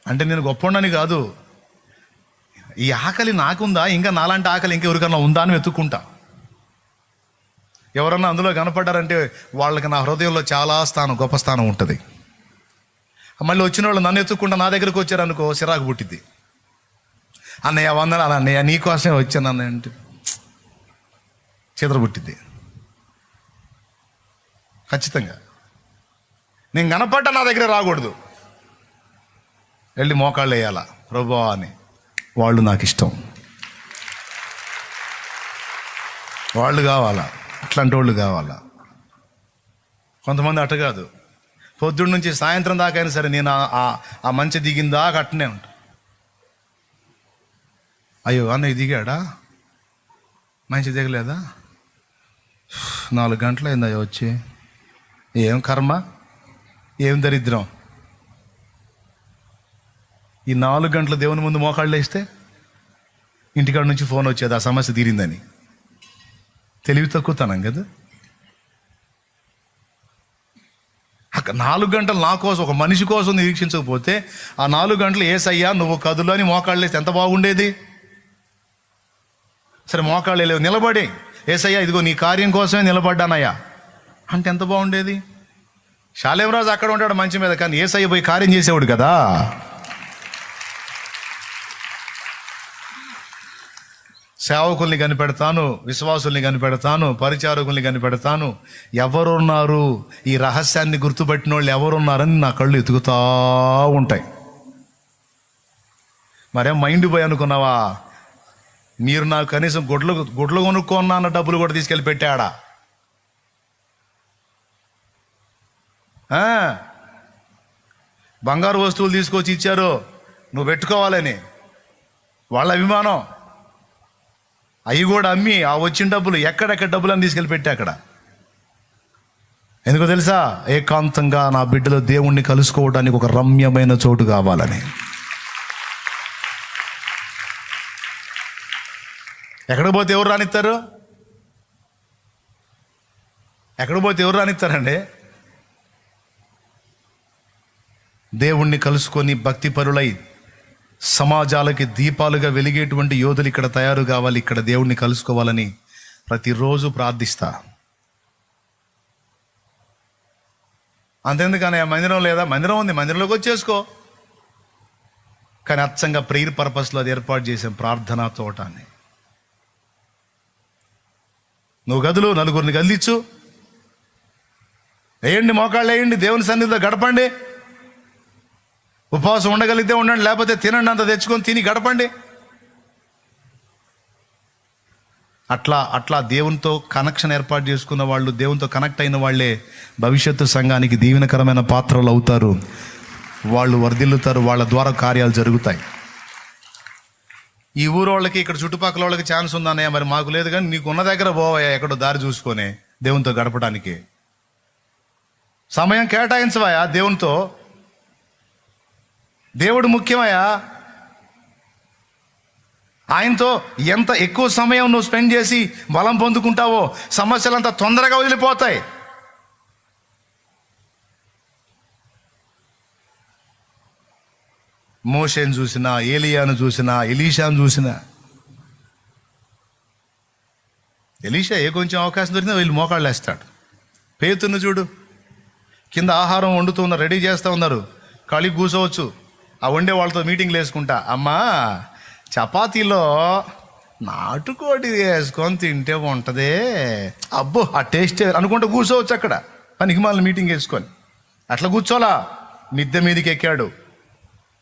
A: అంటే నేను గొప్పవాడిని కాదు, ఈ ఆకలి నాకుందా, ఇంకా నాలాంటి ఆకలి ఇంకెవరికన్నా ఉందా అని వెతుక్కుంటా. ఎవరన్నా అందులో కనపడ్డారంటే వాళ్ళకి నా హృదయంలో చాలా స్థానం, గొప్ప స్థానం ఉంటుంది. మళ్ళీ వచ్చిన వాళ్ళు నన్ను ఎత్తుక్కుంటా నా దగ్గరకు వచ్చారనుకో, సిరాకు పుట్టిద్ది. అన్నయ్య వందనాలు అన్నయ్య, నీకోసమే వచ్చాను అన్నయ్య అంటే చిత్ర పుట్టిద్ది. ఖచ్చితంగా నేను కనపడ్డా నా దగ్గర రాకూడదు, వెళ్ళి మోకాళ్ళు వేయాలా ప్రభువా అని. వాళ్ళు నాకు ఇష్టం, వాళ్ళు కావాలా, అట్లాంటి వాళ్ళు కావాలా. కొంతమంది అట్ట కాదు, పొద్దున్న నుంచి సాయంత్రం దాకా అయినా సరే నేను ఆ మంచి దిగిందాకా అట్టనే ఉంటా. అయ్యో అన్నయ్య దిగాడా, మంచి దిగలేదా, 4 గంటలు అయిందయ్యో వచ్చి, ఏం కర్మ, ఏం దరిద్రం. ఈ 4 గంటలు దేవుని ముందు మోకాళ్ళు వేస్తే ఇంటికాడ నుంచి ఫోన్ వచ్చేది ఆ సమస్య తీరిందని. తెలివి తక్కువతనం కదా. 4 గంటలు నా కోసం, ఒక మనిషి కోసం నిరీక్షించకపోతే ఆ 4 గంటలు ఏసయ్యా నువ్వు కదులు అని మోకాళ్ళు వేస్తే ఎంత బాగుండేది. సరే మోకాళ్ళు లేవు, నిలబడి ఏసయ్యా ఇదిగో నీ కార్యం కోసమే నిలబడ్డానయ్యా అంటే ఎంత బాగుండేది. శాలేమరాజు అక్కడ ఉంటాడు మంచి మీద, కానీ ఏసయ్య పోయి కార్యం చేసేవాడు కదా. సేవకుల్ని కనిపెడతాను, విశ్వాసుల్ని కనిపెడతాను, పరిచారకుల్ని కనిపెడతాను. ఎవరున్నారు, ఈ రహస్యాన్ని గుర్తుపట్టిన వాళ్ళు ఎవరున్నారని నా కళ్ళు ఎతుకుతూ ఉంటాయి. మరేం మైండ్ పోయి అనుకున్నావా? మీరు నాకు కనీసం గుడ్లు కొనుక్కున్నా అన్న డబ్బులు కూడా తీసుకెళ్ళి పెట్టాడా? బంగారు వస్తువులు తీసుకొచ్చి ఇచ్చారు నువ్వు పెట్టుకోవాలని, వాళ్ళ అభిమానం. అవి కూడా అమ్మి ఆ వచ్చిన డబ్బులు ఎక్కడెక్కడ డబ్బులని తీసుకెళ్ళి పెట్టి అక్కడ. ఎందుకో తెలుసా? ఏకాంతంగా నా బిడ్డలు దేవుణ్ణి కలుసుకోవడానికి ఒక రమ్యమైన చోటు కావాలని. ఎక్కడ పోతే ఎవరు రానిస్తారు? ఎక్కడ పోతే ఎవరు రానిస్తారండి? దేవుణ్ణి కలుసుకొని భక్తి పరులై సమాజాలకి దీపాలుగా వెలిగేటువంటి యోధులు ఇక్కడ తయారు కావాలి. ఇక్కడ దేవుణ్ణి కలుసుకోవాలని ప్రతిరోజు ప్రార్థిస్తా. అంతెందుకని మందిరం లేదా? మందిరం ఉంది, మందిరంలోకి వచ్చేసుకో. కానీ అచ్చంగా ప్రేయర్ పర్పస్లో అది ఏర్పాటు చేసాం, ప్రార్థనా తోట అని. నువ్వు గదులు నలుగురిని గదిలిచ్చు, వేయండి, మోకాళ్ళు వేయండి, దేవుని సన్నిధిలో గడపండి. ఉపవాసం ఉండగలిగితే ఉండండి, లేకపోతే తినండి, అంత తెచ్చుకొని తిని గడపండి. అట్లా దేవునితో కనెక్షన్ ఏర్పాటు చేసుకున్న వాళ్ళు, దేవునితో కనెక్ట్ అయిన వాళ్ళే భవిష్యత్తు సంఘానికి దీవెనకరమైన పాత్రలు అవుతారు. వాళ్ళు వర్ధిల్లుతారు, వాళ్ళ ద్వారా కార్యాలు జరుగుతాయి. ఈ ఊరు వాళ్ళకి, ఇక్కడ చుట్టుపక్కల వాళ్ళకి ఛాన్స్ ఉందన్నయ్య, మరి మాకు లేదు. కానీ నీకు ఉన్న దగ్గర పోవయ్యా, ఎక్కడో దారి చూసుకొని దేవునితో గడపడానికి సమయం కేటాయించవయ్యా. దేవునితో, దేవుడు ముఖ్యమయ్యా. ఆయనతో ఎంత ఎక్కువ సమయం నువ్వు స్పెండ్ చేసి బలం పొందుకుంటావో సమస్యలంతా తొందరగా వదిలిపోతాయి. మోషేను చూసినా, ఏలియాను చూసినా, ఎలీషాను చూసినా, ఎలీషా ఏ కొంచెం అవకాశం దొరికినా వీళ్ళు మోకాళ్ళు వేస్తాడు. పేతురును చూడు, కింద ఆహారం వండుతూ ఉన్నారు, రెడీ చేస్తూ ఉన్నారు, ఖాళీ కూర్చోవచ్చు. ఆ వండే వాళ్ళతో మీటింగ్లు వేసుకుంటా, అమ్మా చపాతీలో నాటుకోడి వేసుకొని తింటే ఉంటుందే, అబ్బో ఆ టేస్ట్ అనుకుంటూ కూర్చోవచ్చు అక్కడ, పనికి మళ్ళీ మీటింగ్ వేసుకొని. అట్లా కూర్చోలా, మిద్దె మీదకి ఎక్కాడు.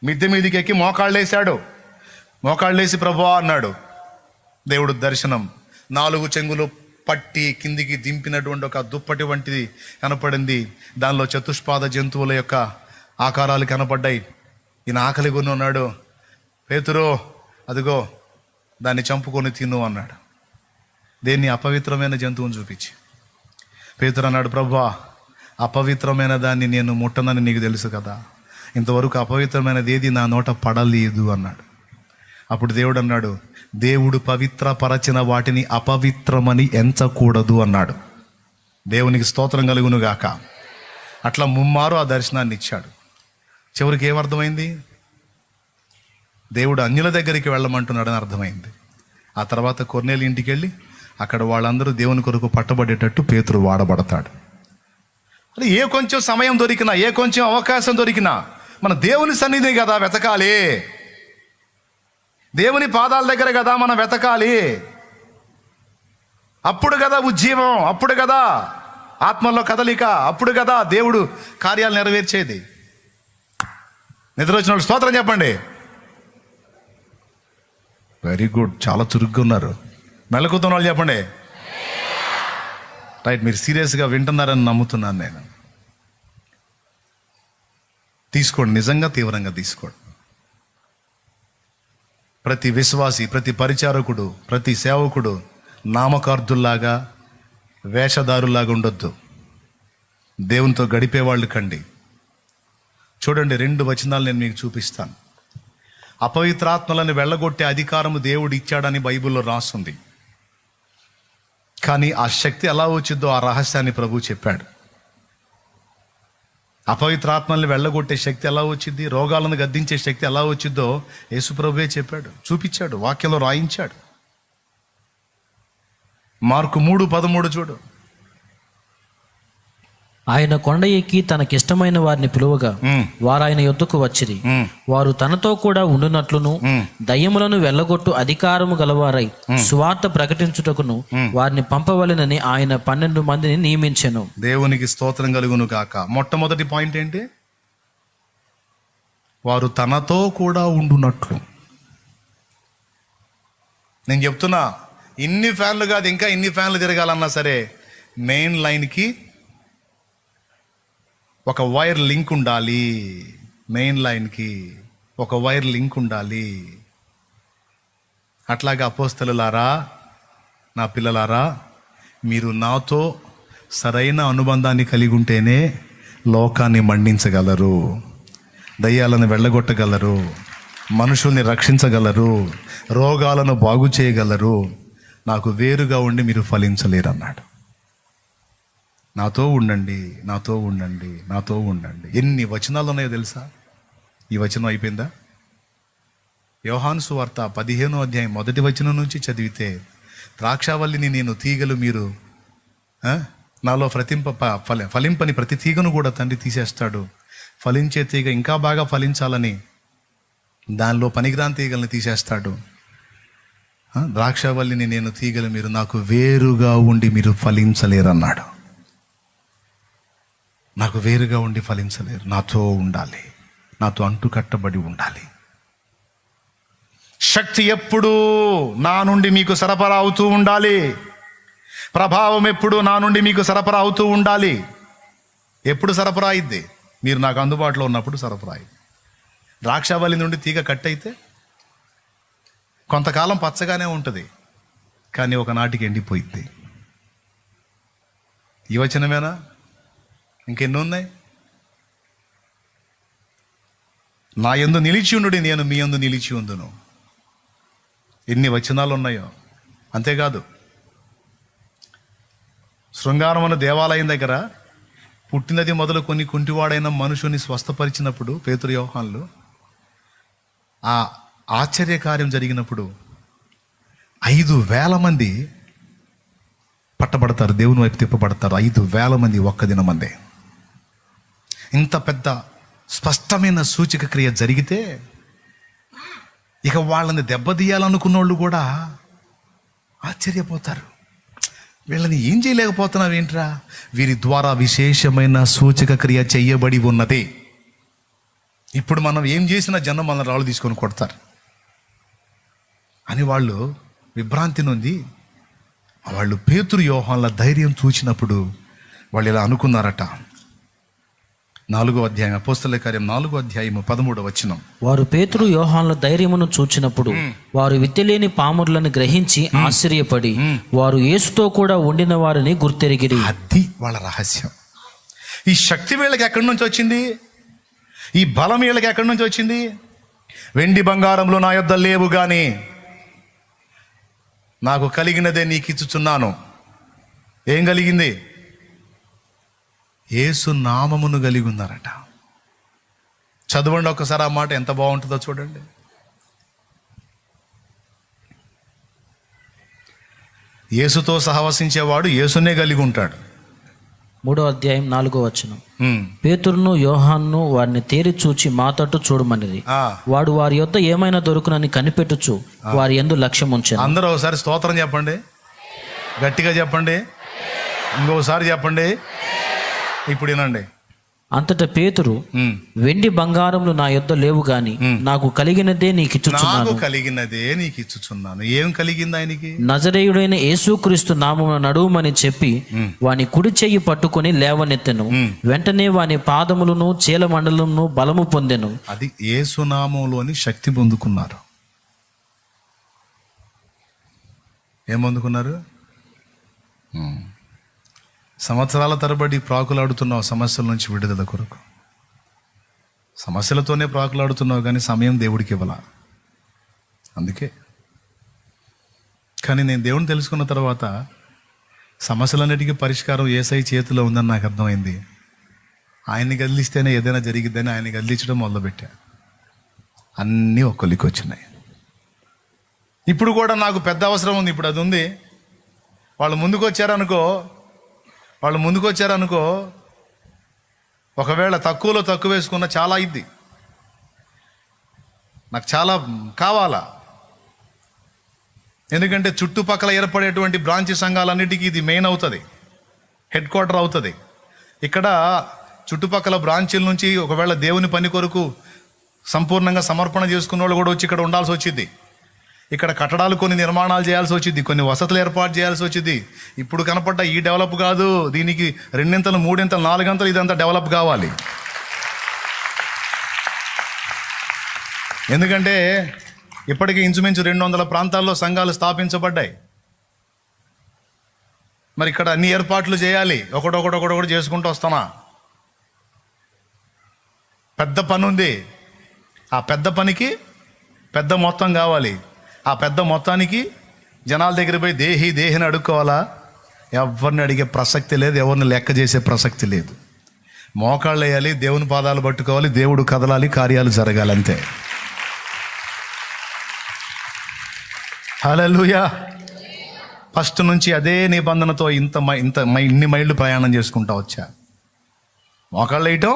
A: మిద్దె మీదకి ఎక్కి మోకాళ్ళు వేసాడు. మోకాళ్ళు వేసి ప్రభువా అన్నాడు. దేవుడు దర్శనం, 4 చెంగులు పట్టి కిందికి దింపినటువంటి ఒక దుప్పటి వంటిది కనపడింది. దానిలో చతుష్పాద జంతువుల యొక్క ఆకారాలు కనపడ్డాయి. ఈయన ఆకలి కొని ఉన్నాడు. పేతురు అదిగో దాన్ని చంపుకొని తిను అన్నాడు. దేన్ని? అపవిత్రమైన జంతువుని చూపించి. పేతురు అన్నాడు, ప్రభువా అపవిత్రమైన దాన్ని నేను ముట్టనని నీకు తెలుసు కదా, ఇంతవరకు అపవిత్రమైనది ఏది నా నోట పడలేదు అన్నాడు. అప్పుడు దేవుడు అన్నాడు, దేవుడు పవిత్రపరచిన వాటిని అపవిత్రమని ఎంచకూడదు అన్నాడు. దేవునికి స్తోత్రం కలుగును గాక. అట్లా ముమ్మారు ఆ దర్శనాన్ని ఇచ్చాడు. చివరికి ఏమర్థమైంది? దేవుడు అన్యుల దగ్గరికి వెళ్ళమంటున్నాడని అర్థమైంది. ఆ తర్వాత కొర్నేలు ఇంటికి వెళ్ళి అక్కడ వాళ్ళందరూ దేవుని కొరకు పట్టబడేటట్టు పేతురు వాడబడతాడు. అది ఏ కొంచెం సమయం దొరికినా, ఏ కొంచెం అవకాశం దొరికినా మన దేవుని సన్నిధి కదా వెతకాలి. దేవుని పాదాల దగ్గర కదా మనం వెతకాలి. అప్పుడు కదా ఉజ్జీవం, అప్పుడు కదా ఆత్మలో కదలిక, అప్పుడు కదా దేవుడు కార్యాలు నెరవేర్చేది. నిద్ర వచ్చిన వాళ్ళు స్తోత్రం చెప్పండి. వెరీ గుడ్, చాలా చురుగ్గా ఉన్నారు. మెలకుతున్న వాళ్ళు చెప్పండి. రైట్, మీరు సీరియస్గా వింటున్నారని నమ్ముతున్నాను నేను. తీసుకోండి, నిజంగా తీవ్రంగా తీసుకోండి. ప్రతి విశ్వాసి, ప్రతి పరిచారకుడు, ప్రతి సేవకుడు నామకార్థుల్లాగా, వేషధారులాగా ఉండొద్దు. దేవునితో గడిపేవాళ్ళు కండి. చూడండి, 2 వచనాలు నేను మీకు చూపిస్తాను. అపవిత్రాత్మలను వెళ్ళగొట్టే అధికారము దేవుడు ఇచ్చాడని బైబిల్లో రాస్తుంది. కానీ ఆ శక్తి ఎలా వచ్చిందో ఆ రహస్యాన్ని ప్రభు చెప్పాడు. అపవిత్రాత్మల్ని వెళ్ళగొట్టే శక్తి ఎలా వచ్చింది, రోగాలను గద్దించే శక్తి ఎలా వచ్చిందో యేసు ప్రభువే చెప్పాడు, చూపించాడు, వాక్యంలో రాయించాడు. మార్కు 3:13 చూడు.
B: ఆయన కొండ ఎక్కి తనకిష్టమైన వారిని పిలువగా వారు ఆయన యొద్దకు వచ్చిరి. వారు తనతో కూడా ఉండునట్లును దయ్యములను వెళ్ళగొట్టు అధికారము గలవారై సువార్త ప్రకటించుటకును వారిని పంపవలెనని ఆయన 12 మందిని నియమించెను.
A: దేవునికి స్తోత్రం కలుగును కాక. మొట్టమొదటి పాయింట్ ఏంటి? వారు తనతో కూడా ఉండునట్లు. నేను చెప్తున్నా, ఇన్ని ఫ్యాన్లు కాదు, ఇంకా ఇన్ని ఫ్యాన్లు తిరగాలన్నా సరే మెయిన్ లైన్కి ఒక వైర్ లింక్ ఉండాలి. మెయిన్ లైన్కి ఒక వైర్ లింక్ ఉండాలి. అట్లాగే అపోస్తలులారా, నా పిల్లలారా, మీరు నాతో సరైన అనుబంధాన్ని కలిగి ఉంటేనే లోకాన్ని మండించగలరు, దయ్యాలను వెళ్ళగొట్టగలరు, మనుషుల్ని రక్షించగలరు, రోగాలను బాగు చేయగలరు. నాకు వేరుగా ఉండి మీరు ఫలించలేరు అన్నాడు. నాతో ఉండండి, నాతో ఉండండి, నాతో ఉండండి. ఎన్ని వచనాలు ఉన్నాయో తెలుసా? ఈ వచనం అయిపోయిందా? యోహాను సువార్త 15వ అధ్యాయం 1వ వచనం నుంచి చదివితే ద్రాక్షావల్లిని నేను తీగలు మీరు నాలో ఫలింపని ప్రతి తీగను కూడా తండ్రి తీసేస్తాడు. ఫలించే తీగ ఇంకా బాగా ఫలించాలని దానిలో పనికిరాని తీగల్ని తీసేస్తాడు. ద్రాక్షావల్లిని నేను తీగలు మీరు నాకు వేరుగా ఉండి మీరు ఫలించలేరు అన్నాడు. నాకు వేరుగా ఉండి ఫలించలేరు, నాతో ఉండాలి, నాతో అంటు కట్టబడి ఉండాలి. శక్తి ఎప్పుడూ నా నుండి మీకు సరఫరా అవుతూ ఉండాలి. ప్రభావం ఎప్పుడు నా నుండి మీకు సరఫరా అవుతూ ఉండాలి. ఎప్పుడు సరఫరా అయింది? మీరు నాకు అందుబాటులో ఉన్నప్పుడు సరఫరా అయింది. ద్రాక్షావల్లి నుండి తీగ కట్ అయితే కొంతకాలం పచ్చగానే ఉంటుంది, కానీ ఒకనాటికి ఎండిపోయింది. ఈ వచనమేనా? ఇంకెన్ని ఉన్నాయి? నా యందు నిలిచి ఉండుడి, నేను మీ యందు నిలిచి ఉందును. ఎన్ని వచనాలు ఉన్నాయో. అంతేకాదు, శృంగారమున దేవాలయం దగ్గర పుట్టినది మొదలు కొన్ని కుంటివాడైన మనుషుని స్వస్థపరిచినప్పుడు పేతురు యోహాన్లు ఆ ఆశ్చర్యకార్యం జరిగినప్పుడు 5,000 మంది పట్టబడతారు, దేవుని వైపు తిప్పబడతారు. 5,000 మంది ఒక్క దినమందే. ఇంత పెద్ద స్పష్టమైన సూచక క్రియ జరిగితే ఇక వాళ్ళని దెబ్బతీయాలనుకున్న వాళ్ళు కూడా ఆశ్చర్యపోతారు. వీళ్ళని ఏం చేయలేకపోతున్నావు ఏంట్రా? వీరి ద్వారా విశేషమైన సూచక క్రియ చెయ్యబడి ఉన్నది. ఇప్పుడు మనం ఏం చేసినా జనం మన రాళ్ళు తీసుకొని కొడతారు అని వాళ్ళు విభ్రాంతి నొంది వాళ్ళు పేతురు యోహాన్ల ధైర్యం చూచినప్పుడు వాళ్ళు ఇలా అనుకున్నారట. 4వ అధ్యాయం, అపోస్తలుల కార్యం 4వ అధ్యాయం 13వ వచనం.
B: వారు పేతురు యోహాన్ల ధైర్యమును చూచినప్పుడు వారు విత్తలేని పామురులను గ్రహించి ఆశ్చర్యపడి వారు యేసుతో కూడా ఉండిన వారిని గుర్తెరిగిరి.
A: అది వాళ్ళ రహస్యం. ఈ శక్తి వీళ్ళకి ఎక్కడి నుంచి వచ్చింది? ఈ బలం వీళ్ళకి ఎక్కడి నుంచి వచ్చింది? వెండి బంగారంలో నా యొద్ద లేవు గాని నాకు కలిగినదే నీకు ఇచ్చుచున్నాను. ఏం కలిగింది? యేసు నామమును కలిగి ఉన్నారట. చదవండి ఒకసారి ఆ మాట, ఎంత బాగుంటుందో చూడండి. యేసుతో సహవసించేవాడు యేసునే కలిగి ఉంటాడు.
B: 3వ అధ్యాయం 4వ వచనం. పేతురును యోహాన్ను వారిని తేరి చూచి మా తట్టు చూడమనిది. వాడు వారి యొద్ద ఏమైనా దొరుకునని కనిపెట్టుచు వారి యందు లక్ష్యం ఉంచాను. అందరూ ఒకసారి స్తోత్రం చెప్పండి,
A: గట్టిగా చెప్పండి, ఇంకోసారి చెప్పండి. ఇప్పుడు వినండి.
B: అంతటా పేతురు, వెండి బంగారములు నా యొద్ద లేవు గాని నాకు కలిగినదే నీకు
A: ఇచ్చుచున్నాను. ఏం కలిగింది ఆయనకి?
B: నజరేయుడైన యేసుక్రీస్తు నామమున నడువుమని చెప్పి వాని కుడి చెయ్యి పట్టుకొని లేవనెత్తెను. వెంటనే వాని పాదములను చీలమండలమును బలము పొందెను.
A: అది యేసు నామములోని శక్తి పొందుకున్నారు. ఏం పొందుకున్నారు? సంవత్సరాల తరబడి ప్రాకులాడుతున్నావు సమస్యల నుంచి విడుదల కొరకు. సమస్యలతోనే ప్రాకులాడుతున్నావు కానీ సమయం దేవుడికి ఇవ్వాల. అందుకే కానీ నేను దేవుని తెలుసుకున్న తర్వాత సమస్యలన్నిటికీ పరిష్కారం యేసయ్య చేతిలో ఉందని నాకు అర్థమైంది. ఆయన్ని కదిలిస్తేనే ఏదైనా జరిగిద్దని ఆయన్ని కదిలించడం మొదలుపెట్టా. అన్నీ ఒక్కలికి వచ్చినాయి. ఇప్పుడు కూడా నాకు పెద్ద అవసరం ఉంది. ఇప్పుడు అది ఉంది. వాళ్ళు ముందుకు వచ్చారనుకో ఒకవేళ తక్కువలో తక్కువ వేసుకున్న చాలా ఇద్ది. నాకు చాలా కావాలా. ఎందుకంటే చుట్టుపక్కల ఏర్పడేటువంటి బ్రాంచ్ సంఘాలన్నిటికీ ఇది మెయిన్ అవుతుంది, హెడ్ క్వార్టర్ అవుతుంది. ఇక్కడ చుట్టుపక్కల బ్రాంచీల నుంచి ఒకవేళ దేవుని పని కొరకు సంపూర్ణంగా సమర్పణ చేసుకున్న వాళ్ళు కూడా వచ్చి ఇక్కడ ఉండాల్సి వచ్చింది. ఇక్కడ కట్టడాలు కొన్ని నిర్మాణాలు చేయాల్సి వచ్చింది, కొన్ని వసతులు ఏర్పాటు చేయాల్సి వచ్చింది. ఇప్పుడు కనపడ్డ ఈ డెవలప్ కాదు, దీనికి 2 3 4 ఇదంతా డెవలప్ కావాలి. ఎందుకంటే ఇప్పటికీ ఇంచుమించు 200 ప్రాంతాల్లో సంఘాలు స్థాపించబడ్డాయి. మరి ఇక్కడ అన్ని ఏర్పాట్లు చేయాలి. ఒకటొకటి చేసుకుంటూ వస్తానా? పెద్ద పని ఉంది. ఆ పెద్ద పనికి పెద్ద మొత్తం కావాలి. ఆ పెద్ద మొత్తానికి జనాల దగ్గర పోయి దేహిని అడుక్కోవాలా? ఎవరిని అడిగే ప్రసక్తి లేదు, ఎవరిని లెక్క చేసే ప్రసక్తి లేదు. మోకాళ్ళు వేయాలి, దేవుని పాదాలు పట్టుకోవాలి, దేవుడు కదలాలి, కార్యాలు జరగాలి, అంతే. హల్లెలూయా. ఫస్ట్ నుంచి అదే నిబంధనతో ఇన్ని మైళ్ళు ప్రయాణం చేసుకుంటా వచ్చా. మోకాళ్ళు వేయటం,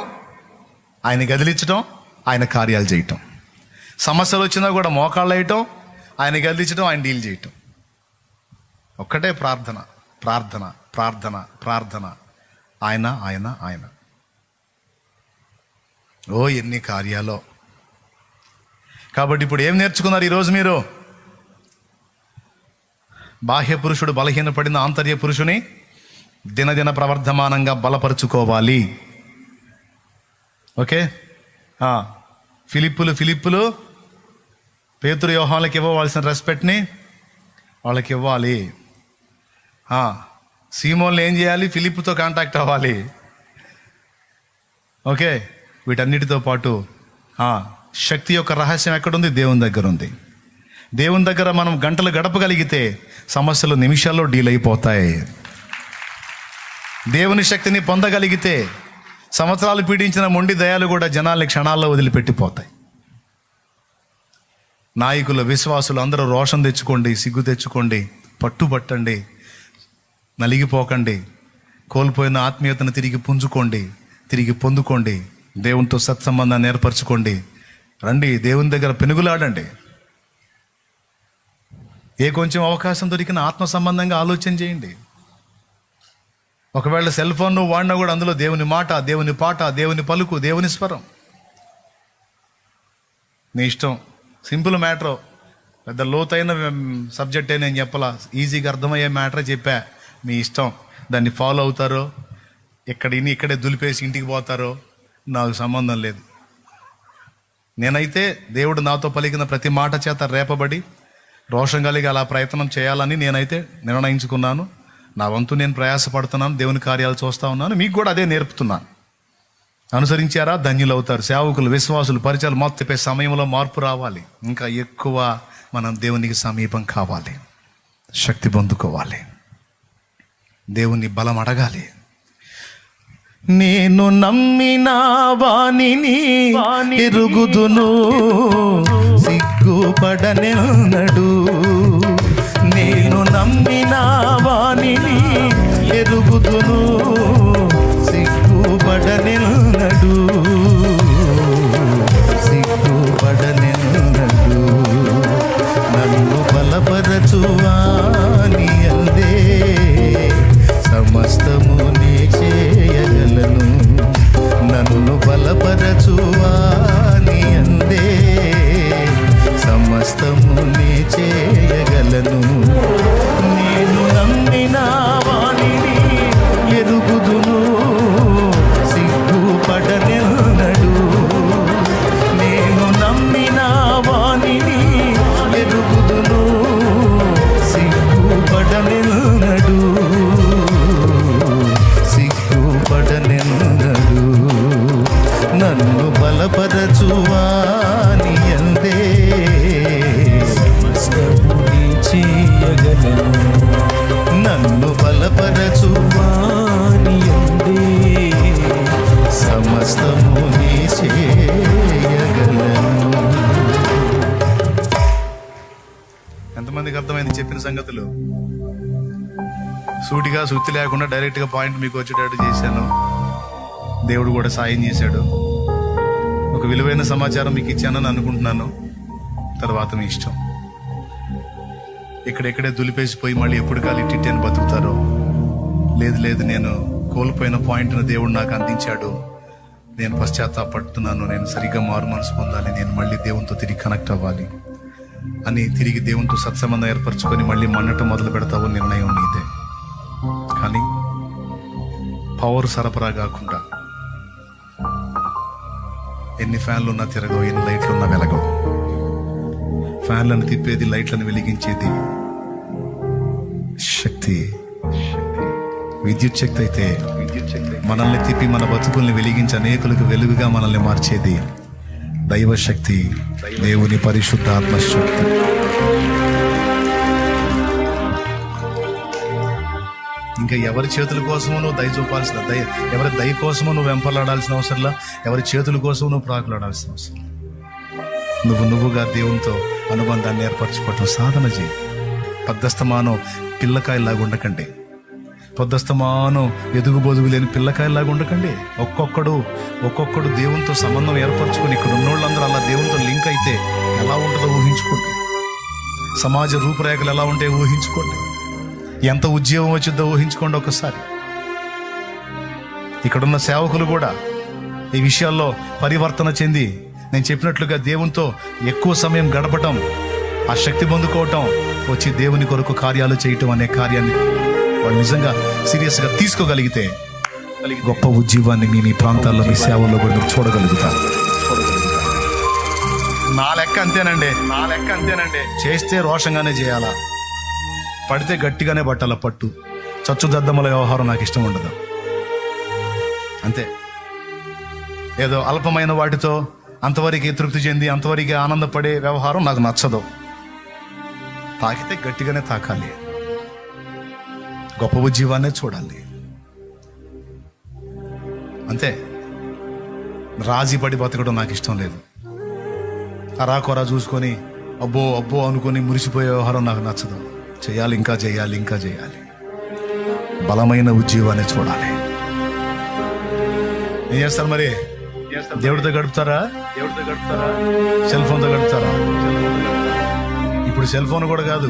A: ఆయన గదిలించడం, ఆయన కార్యాలు చేయటం. సమస్యలు వచ్చినా కూడా మోకాళ్ళు వేయటం, ఆయన గదిలించడం, ఆయన డీల్ చేయటం. ఒక్కటే ప్రార్థన, ప్రార్థన, ప్రార్థన, ప్రార్థన. ఆయన ఆయన ఆయన. ఓ ఎన్ని కార్యాలో. కాబట్టి ఇప్పుడు ఏం నేర్చుకున్నారు ఈరోజు మీరు? బాహ్య పురుషుడు బలహీనపడిన ఆంతర్య పురుషుని దినదిన ప్రవర్ధమానంగా బలపరుచుకోవాలి. ఓకే. ఫిలిప్పులు పేతురు యోహానులకు ఇవ్వవలసిన రెస్పెక్ట్ని వాళ్ళకి ఇవ్వాలి. సీమోన్లు ఏం చేయాలి? ఫిలిప్పుతో కాంటాక్ట్ అవ్వాలి. ఓకే. వీటన్నిటితో పాటు శక్తి యొక్క రహస్యం ఎక్కడుంది? దేవుని దగ్గర ఉంది. దేవుని దగ్గర మనం గంటలు గడపగలిగితే సమస్యలు నిమిషాల్లో డీల్ అయిపోతాయి. దేవుని శక్తిని పొందగలిగితే సంవత్సరాలు పీడించిన మొండి దయాలు కూడా జనాల్ని క్షణాల్లో వదిలిపెట్టిపోతాయి. నాయకులు, విశ్వాసులు అందరూ రోషం తెచ్చుకోండి, సిగ్గు తెచ్చుకోండి, పట్టుబట్టండి, నలిగిపోకండి. కోల్పోయిన ఆత్మీయతను తిరిగి పుంజుకోండి, తిరిగి పొందుకోండి. దేవునితో సత్సంబంధాన్ని ఏర్పరచుకోండి. రండి, దేవుని దగ్గర పెనుగులాడండి. కొంచెం అవకాశం దొరికిన ఆత్మ సంబంధంగా ఆలోచన చేయండి. ఒకవేళ సెల్ ఫోన్ నువ్వు వాడినా కూడా అందులో దేవుని మాట, దేవుని పాట, దేవుని పలుకు, దేవుని స్వరం. నీ ఇష్టం. సింపుల్ మ్యాటర్, పెద్ద లోతైన సబ్జెక్టే నేను చెప్పలా, ఈజీగా అర్థమయ్యే మ్యాటరే చెప్పా. మీ ఇష్టం. దాన్ని ఫాలో అవుతారో, ఇక్కడే దులిపేసి ఇంటికి పోతారో నాకు సంబంధం లేదు. నేనైతే దేవుడు నాతో పలికిన ప్రతి మాట చేత రేపబడి రోషం కలిగి అలా ప్రయత్నం చేయాలని నేనైతే నిర్ణయించుకున్నాను. నా వంతు నేను ప్రయాసపడుతున్నాను, దేవుని కార్యాలు చూస్తూ ఉన్నాను. మీకు కూడా అదే నేర్పుతున్నాను. అనుసరించారా? ధన్యులు అవుతారు. సేవకులు, విశ్వాసులు, పరిచయాలు మొత్తం చెప్పే సమయంలో మార్పు రావాలి. ఇంకా ఎక్కువ మనం దేవునికి సమీపం కావాలి, శక్తి పొందుకోవాలి, దేవుని బలం అడగాలి. నేను నమ్మిన వానిని ఎరుగుదును, సిగ్గుపడనెన్నడు. నేను నమ్మిన వానిని ఎరుగుదును, సిగ్గుపడనెన్నడు, సిగ్గుపడనెన్నడు. నన్ను బలపరచువాని అందే సమస్తము నే చేయగలను. నన్ను బలపరచువాని అందే సమస్తము నే చేయగలను. నేను నమ్మిన వానిని ఎరుగుదును, సిగ్గుపడనెన్నడు. నేను నమ్మిన వానిని ఎరుగుదును, సిగ్గుపడనెన్నడు, సిగ్గుపడనెన్నడు. నన్ను బలపరచువాని అందే సమస్తము నీ చేయగలను. నన్ను బలపరచువాని అందే సమస్తము నీ చేయగలను. ఎంతమందికి అర్థమైంది చెప్పిన సంగతులు? సూటిగా సుత్తి లేకుండా డైరెక్ట్గా పాయింట్ మీకు వచ్చేటట్టు చేశాను. దేవుడు కూడా సాయం చేశాడు. ఒక విలువైన సమాచారం మీకు ఇచ్చానని అనుకుంటున్నాను. తర్వాత మీ ఇష్టం. ఇక్కడెక్కడే దులిపేసిపోయి మళ్ళీ ఎప్పుడు కాలి టిట్టని బతుకుతారో, లేదు నేను కోల్పోయిన పాయింట్ను దేవుడు నాకు అందించాడు, నేను పశ్చాత్తాపడుతున్నాను, నేను సరిగ్గా మారు మనసు పొందాలి, నేను మళ్ళీ దేవునితో తిరిగి కనెక్ట్ అవ్వాలి అని తిరిగి దేవునితో సత్సంబంధం ఏర్పరచుకొని మళ్ళీ మన్నట మొదలు పెడతావు. నిర్ణయం నీదే. కానీ పవర్ సరఫరా కాకుండా ఎన్ని ఫ్యాన్లు ఉన్నా తిరగవు, ఎన్ని లైట్లు ఉన్నా వెలగవు. ఫ్యాన్లను తిప్పేది, లైట్లను వెలిగించేది శక్తి, విద్యుత్ శక్తి. అయితే మనల్ని తిప్పి మన బతుకుల్ని వెలిగించి అనేకులకు వెలుగుగా మనల్ని మార్చేది దైవశక్తి, దేవుని పరిశుద్ధాత్మ శక్తి. ఇంకా ఎవరి చేతుల కోసమో నువ్వు దయ చూపాల్సిన ఎవరి దయ కోసమో నువ్వు వెంపలాడాల్సిన అవసరంలా, ఎవరి చేతుల కోసం నువ్వు ప్రాకులాడాల్సిన అవసరం. నువ్వుగా దేవునితో అనుబంధాన్ని ఏర్పరచుకోవటం సాధన చేయి. పొద్దస్తమానం పిల్లకాయలాగా ఉండకండి. పొద్దస్తమానం ఎదుగు బొదుగు లేని పిల్లకాయలాగా ఉండకండి. ఒక్కొక్కడు దేవునితో సంబంధం ఏర్పరచుకొని ఇక్కడ ఉన్నోళ్ళందరూ అలా దేవునితో లింక్ అయితే ఎలా ఉంటుందో ఊహించుకోండి. సమాజ రూపురేఖలు ఎలా ఉంటాయో ఊహించుకోండి. ఎంత ఉద్యోగం వచ్చిందో ఊహించుకోండి ఒకసారి. ఇక్కడున్న సేవకులు కూడా ఈ విషయాల్లో పరివర్తన చెంది నేను చెప్పినట్లుగా దేవునితో ఎక్కువ సమయం గడపటం, ఆ శక్తి పొందుకోవటం, వచ్చి దేవుని కొరకు కార్యాలు చేయటం అనే కార్యాన్ని వాళ్ళు నిజంగా సీరియస్గా తీసుకోగలిగితే గొప్ప ఉద్యోగాన్ని మీ ప్రాంతాల్లో మీ సేవల్లో కూడా మీరు చూడగలుగుతారు. నా లెక్క అంతేనండి. చేస్తే రోషంగానే చేయాలా, పడితే గట్టిగానే పట్టాల పట్టు. చచ్చుదద్దముల వ్యవహారం నాకు ఇష్టం ఉండదు. అంతే. ఏదో అల్పమైన వాటితో అంతవరకు తృప్తి చెంది అంతవరకు ఆనందపడే వ్యవహారం నాకు నచ్చదు. తాకితే గట్టిగానే తాకాలి, గొప్ప ఉద్యోగాన్నే చూడాలి. అంతే. రాజీ పడి బతకడం నాకు ఇష్టం లేదు. అరాకొరా చూసుకొని అబ్బో అనుకొని మురిసిపోయే వ్యవహారం నాకు నచ్చదు. చేయాలి, ఇంకా చేయాలి. బలమైన ఉద్యోగాన్ని చూడాలి. ఏం చేస్తారు మరి? దేవుడితో గడుపుతారా? సెల్ ఫోన్తో గడుపుతారా? ఇప్పుడు సెల్ ఫోన్ కూడా కాదు,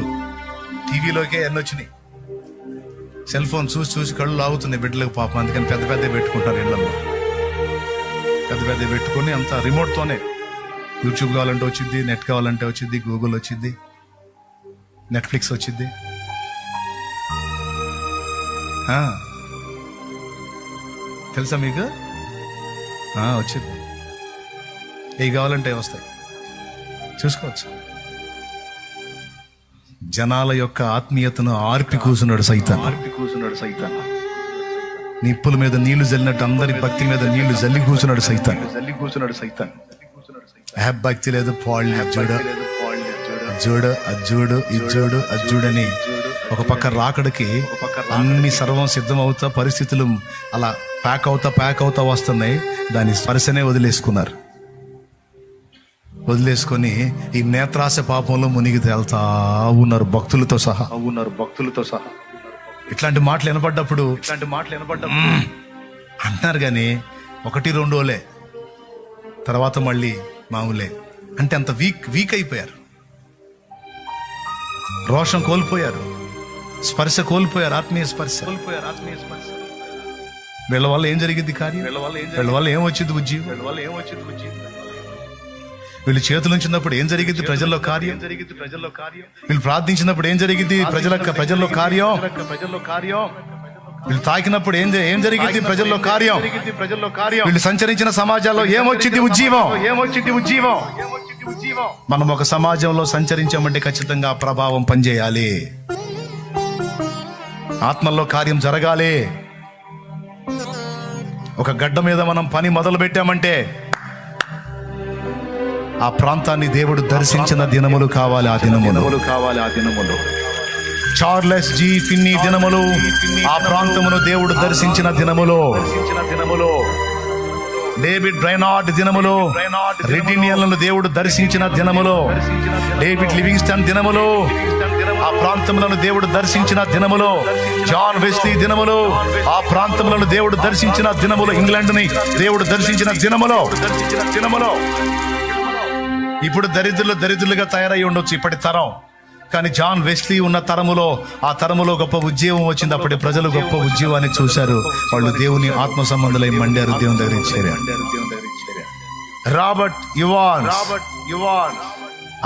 A: టీవీలోకే ఎన్నొచ్చినాయి. సెల్ ఫోన్ చూసి కళ్ళు లాగుతున్నాయి బిడ్డలకు పాపం. అందుకని పెద్ద పెట్టుకుంటారు ఇళ్లలో. పెద్ద పెట్టుకొని అంత రిమోట్తోనే యూట్యూబ్ కావాలంటే వచ్చింది, నెట్ కావాలంటే వచ్చింది, గూగుల్ వచ్చింది, నెట్ఫ్లిక్స్ వచ్చింది. తెలుసా మీకు? వచ్చింది. ఏవి కావాలంటే వస్తాయి, చూసుకోవచ్చు. జనాల యొక్క ఆత్మీయతను ఆర్పి కూసున్నాడు సైతాన్. నిప్పుల మీద నీళ్లు జల్లినట్టు అందరి భక్తి మీద నీళ్లు జల్లి కూర్చున్నాడు సైతాన్. భక్తి లేదు, అజ్జుడని ఒక పక్క రాకడికి అన్ని సర్వం సిద్ధం అవుతా, పరిస్థితులు అలా ప్యాక్ అవుతా వస్తున్నాయి. దాని స్పర్శనే వదిలేసుకొని ఈ నేత్రాశ పాపంలో మునిగి తేల్తా ఉన్నారు భక్తులతో సహా. ఇట్లాంటి మాటలు వినపడ్డప్పుడు అంటున్నారు కానీ 1-2 రోజులే, తర్వాత మళ్ళీ మామూలే. అంటే అంత వీక్ అయిపోయారు, రోషం కోల్పోయారు, స్పర్శ కోల్పోయారు, ఆత్మీయ స్పర్శ. వీళ్ళ వల్ల ఏం జరిగింది కార్యం? వీళ్ళ వల్ల ఏం వచ్చింది ఉద్యోగం? వీళ్ళు చేతులు ఉంచినప్పుడు ఏం జరిగింది ప్రజల్లో కార్యం? వీళ్ళు ప్రార్థించినప్పుడు ఏం జరిగింది ప్రజల్లో కార్యం? వీళ్ళు తాకినప్పుడు ఏం జరిగింది ప్రజల్లో కార్యం? వీళ్ళు సంచరించిన సమాజాల్లో ఏమొచ్చింది ఉజ్జీవం? మనం ఒక సమాజంలో సంచరించామంటే ఖచ్చితంగా ప్రభావం పనిచేయాలి, ఆత్మల్లో కార్యం జరగాలి. ఒక గడ్డ మీద మనం పని మొదలు పెట్టామంటే ఆ ప్రాంతాన్ని దేవుడు దర్శించిన దినములు కావాలి. ఆ దినములు చార్లెస్ జి ఫిన్నీ దినములు, ఆ ప్రాంతమును దేవుడు దర్శించిన దినములు. డేవిడ్ బ్రైనార్డ్ దినములు, రెడ్ ఇండియన్లను దేవుడు దర్శించిన దినములు. డేవిడ్ లివింగ్స్టన్ దినములు, ఆ ప్రాంతములను దేవుడు దర్శించిన దినములు. జాన్ వెస్లీ దినములు, ఆ ప్రాంతములను దేవుడు దర్శించిన దినములు. ఇంగ్లాండ్ ని దేవుడు దర్శించిన దినములు. ఇప్పుడు దరిద్రులుగా తయారై ఉండొచ్చు ఇప్పటి తరం, కానీ జాన్ వెస్లీ ఉన్న తరములో, ఆ తరములో గొప్ప ఉద్యోగం వచ్చింది. అప్పటి ప్రజలు గొప్ప ఉద్యోగాన్ని చూశారు. వాళ్ళు దేవుని ఆత్మ సంబంధులై మండారు, దేవుని దగ్గర చేరారు. రాబర్ట్ యువాన్,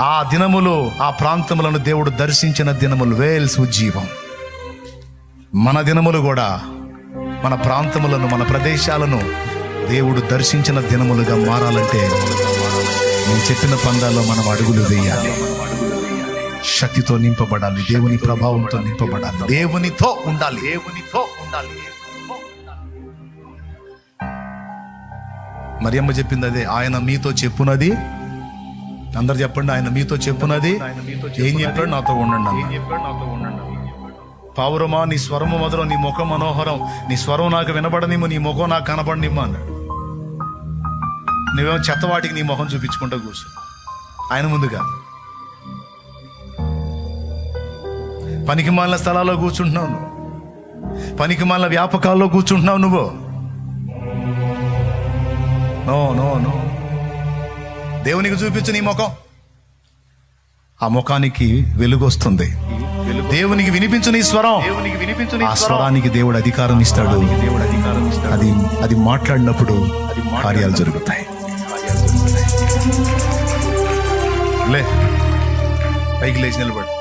A: ఆ దినములు, ఆ ప్రాంతములను దేవుడు దర్శించిన దినములు. వేల్స్ ఉజ్జీవం. మన దినములు కూడా మన ప్రాంతములను, మన ప్రదేశాలను దేవుడు దర్శించిన దినములుగా మారాలంటే నేను చెప్పిన పందాల్లో మనం అడుగులు వేయాలి, శక్తితో నింపబడాలి, దేవుని ప్రభావంతో నింపబడాలి, దేవునితో ఉండాలి. మరియమ్మ చెప్పింది అదే, ఆయన మీతో చెప్పునది. అందరు చెప్పండి, ఆయన మీతో చెప్పునది. ఏం చెప్పాడు? నాతో ఉండండి. పావురమా, నీ స్వరము మధురం, నీ ముఖం మనోహరం, నీ స్వరం నాకు వినబడనిమ్ము, నీ ముఖం నాకు కనబడనిమ్ము అన్నాడు. నువ్వేమో చెత్తవాటికి నీ ముఖం చూపించుకుంటూ కూర్చో, ఆయన ముందుగా. పనికి మాలిన స్థలాల్లో కూర్చుంటున్నావు నువ్వు, పనికి మాలిన వ్యాపకాల్లో కూర్చుంటున్నావు నువ్వు. నో నో నో, దేవునికి చూపించు నీ ముఖం. ఆ ముఖానికి వెలుగు వస్తుంది. దేవునికి వినిపించు నీ స్వరం. ఆ స్వరానికి దేవుడు అధికారం ఇస్తాడు. అది మాట్లాడినప్పుడు కార్యాలు జరుగుతాయి. లే, పైకి లేచి నిలబడు.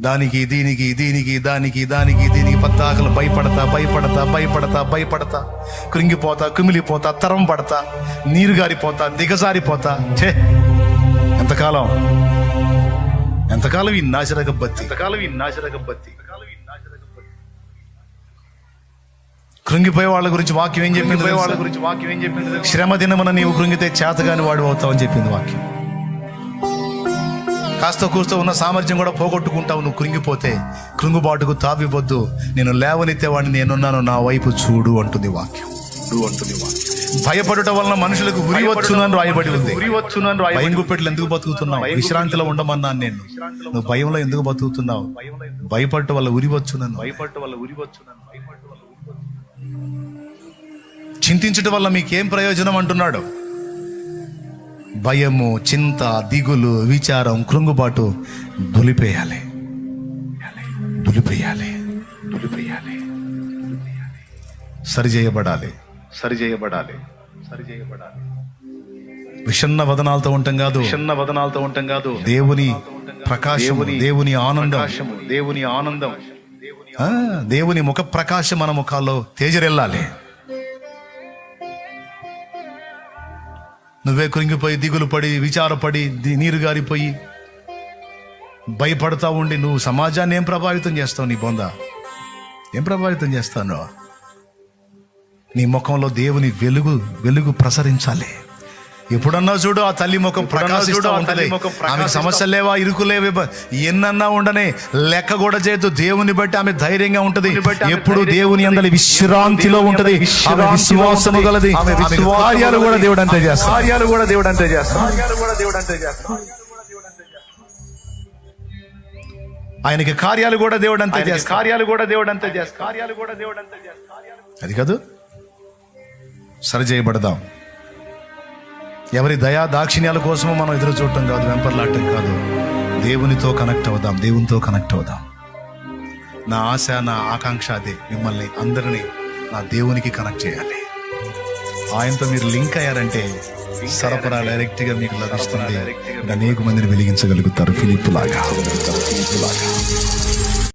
A: దానికి దీనికి దీనికి దానికి దానికి దీనికి పద్దాకలు భయపడతా కృంగిపోతా, కుమిలిపోతా, తరం పడతా, నీరు గారిపోతా, దిగజారిపోతా. ఛే, ఎంతకాలం ఈ నాశరక బత్తి. కృంగిపోయే వాళ్ళ గురించి వాక్యం ఏం చెప్పింది? శ్రమ దినమున నీవు కృంగితే చేతగాని వాడు అవుతావు అని చెప్పింది వాక్యం. కాస్త కూస్తో ఉన్న సామర్థ్యం కూడా పోగొట్టుకుంటావు నువ్వు కృంగిపోతే. కృంగుబాటుకు తావివద్దు, నేను లేవనెత్తేవాడిని నేనున్నాను, నా వైపు చూడు అంటుంది వాక్యం. భయపడుట వలన మనుషులకు ఉరి వచ్చునని రాయబడి ఉంది. భయం గుప్పెట్లు ఎందుకు బతుకుతున్నావు? విశ్రాంతిలో ఉండమన్నాను నేను. నువ్వు భయంలో ఎందుకు బతుకుతున్నావు? భయపడటం వల్ల ఉరి వచ్చునను. చింతించటం వల్ల మీకేం ప్రయోజనం అంటున్నాడు. భయము, చింత, దిగులు, విచారం, కృంగుబాటు దులిపేయాలి. సరిచేయబడాలి. విషన్న వదనాలతో ఉంటాం కాదు. దేవుని ప్రకాశము, దేవుని ఆనందం, దేవుని ముఖ ప్రకాశం మన ముఖాల్లో తేజరెళ్ళాలి. నువ్వే కృంగిపోయి, దిగులు పడి, విచారపడి, నీరు గారిపోయి భయపడతా ఉండి నువ్వు సమాజాన్ని ఏం ప్రభావితం చేస్తావు? నీ బొంద ఏం ప్రభావితం చేస్తాను? నీ ముఖంలో దేవుని వెలుగు ప్రసరించాలి. ఎప్పుడన్నా చూడు ఆ తల్లి ముఖం ప్రకాశిస్తూ ఉంటుంది. ఆమె సమస్యలు లేవా, ఇరుకులేవా, ఎన్నన్నా ఉండనే లెక్క కూడా చేయొద్దు. దేవుని బట్టి ఆమె ధైర్యంగా ఉంటది. ఎప్పుడు దేవుని అందరి విశ్రాంతిలో ఉంటది. విశ్వాసము గలది. కార్యాలు కూడా దేవుడు అంతే చేస్తాడు. ఆయనకి కార్యాలు కూడా దేవుడు అంతే చేస్తాడు. అది కాదు, సరి చేయబడదాం. ఎవరి దయా దాక్షిణ్యాల కోసమో మనం ఎదురు చూడటం కాదు, వెంపర్లాడటం కాదు. దేవునితో కనెక్ట్ అవుదాం. నా ఆశ, నా ఆకాంక్ష అదే, మిమ్మల్ని అందరినీ నా దేవునికి కనెక్ట్ చేయాలి. ఆయనతో మీరు లింక్ అయ్యారంటే సరఫరా డైరెక్ట్ గా మీకు లభిస్తుంది. అనేక మందిని వెలిగించగలుగుతారు. ఫిలిప్పు లాగా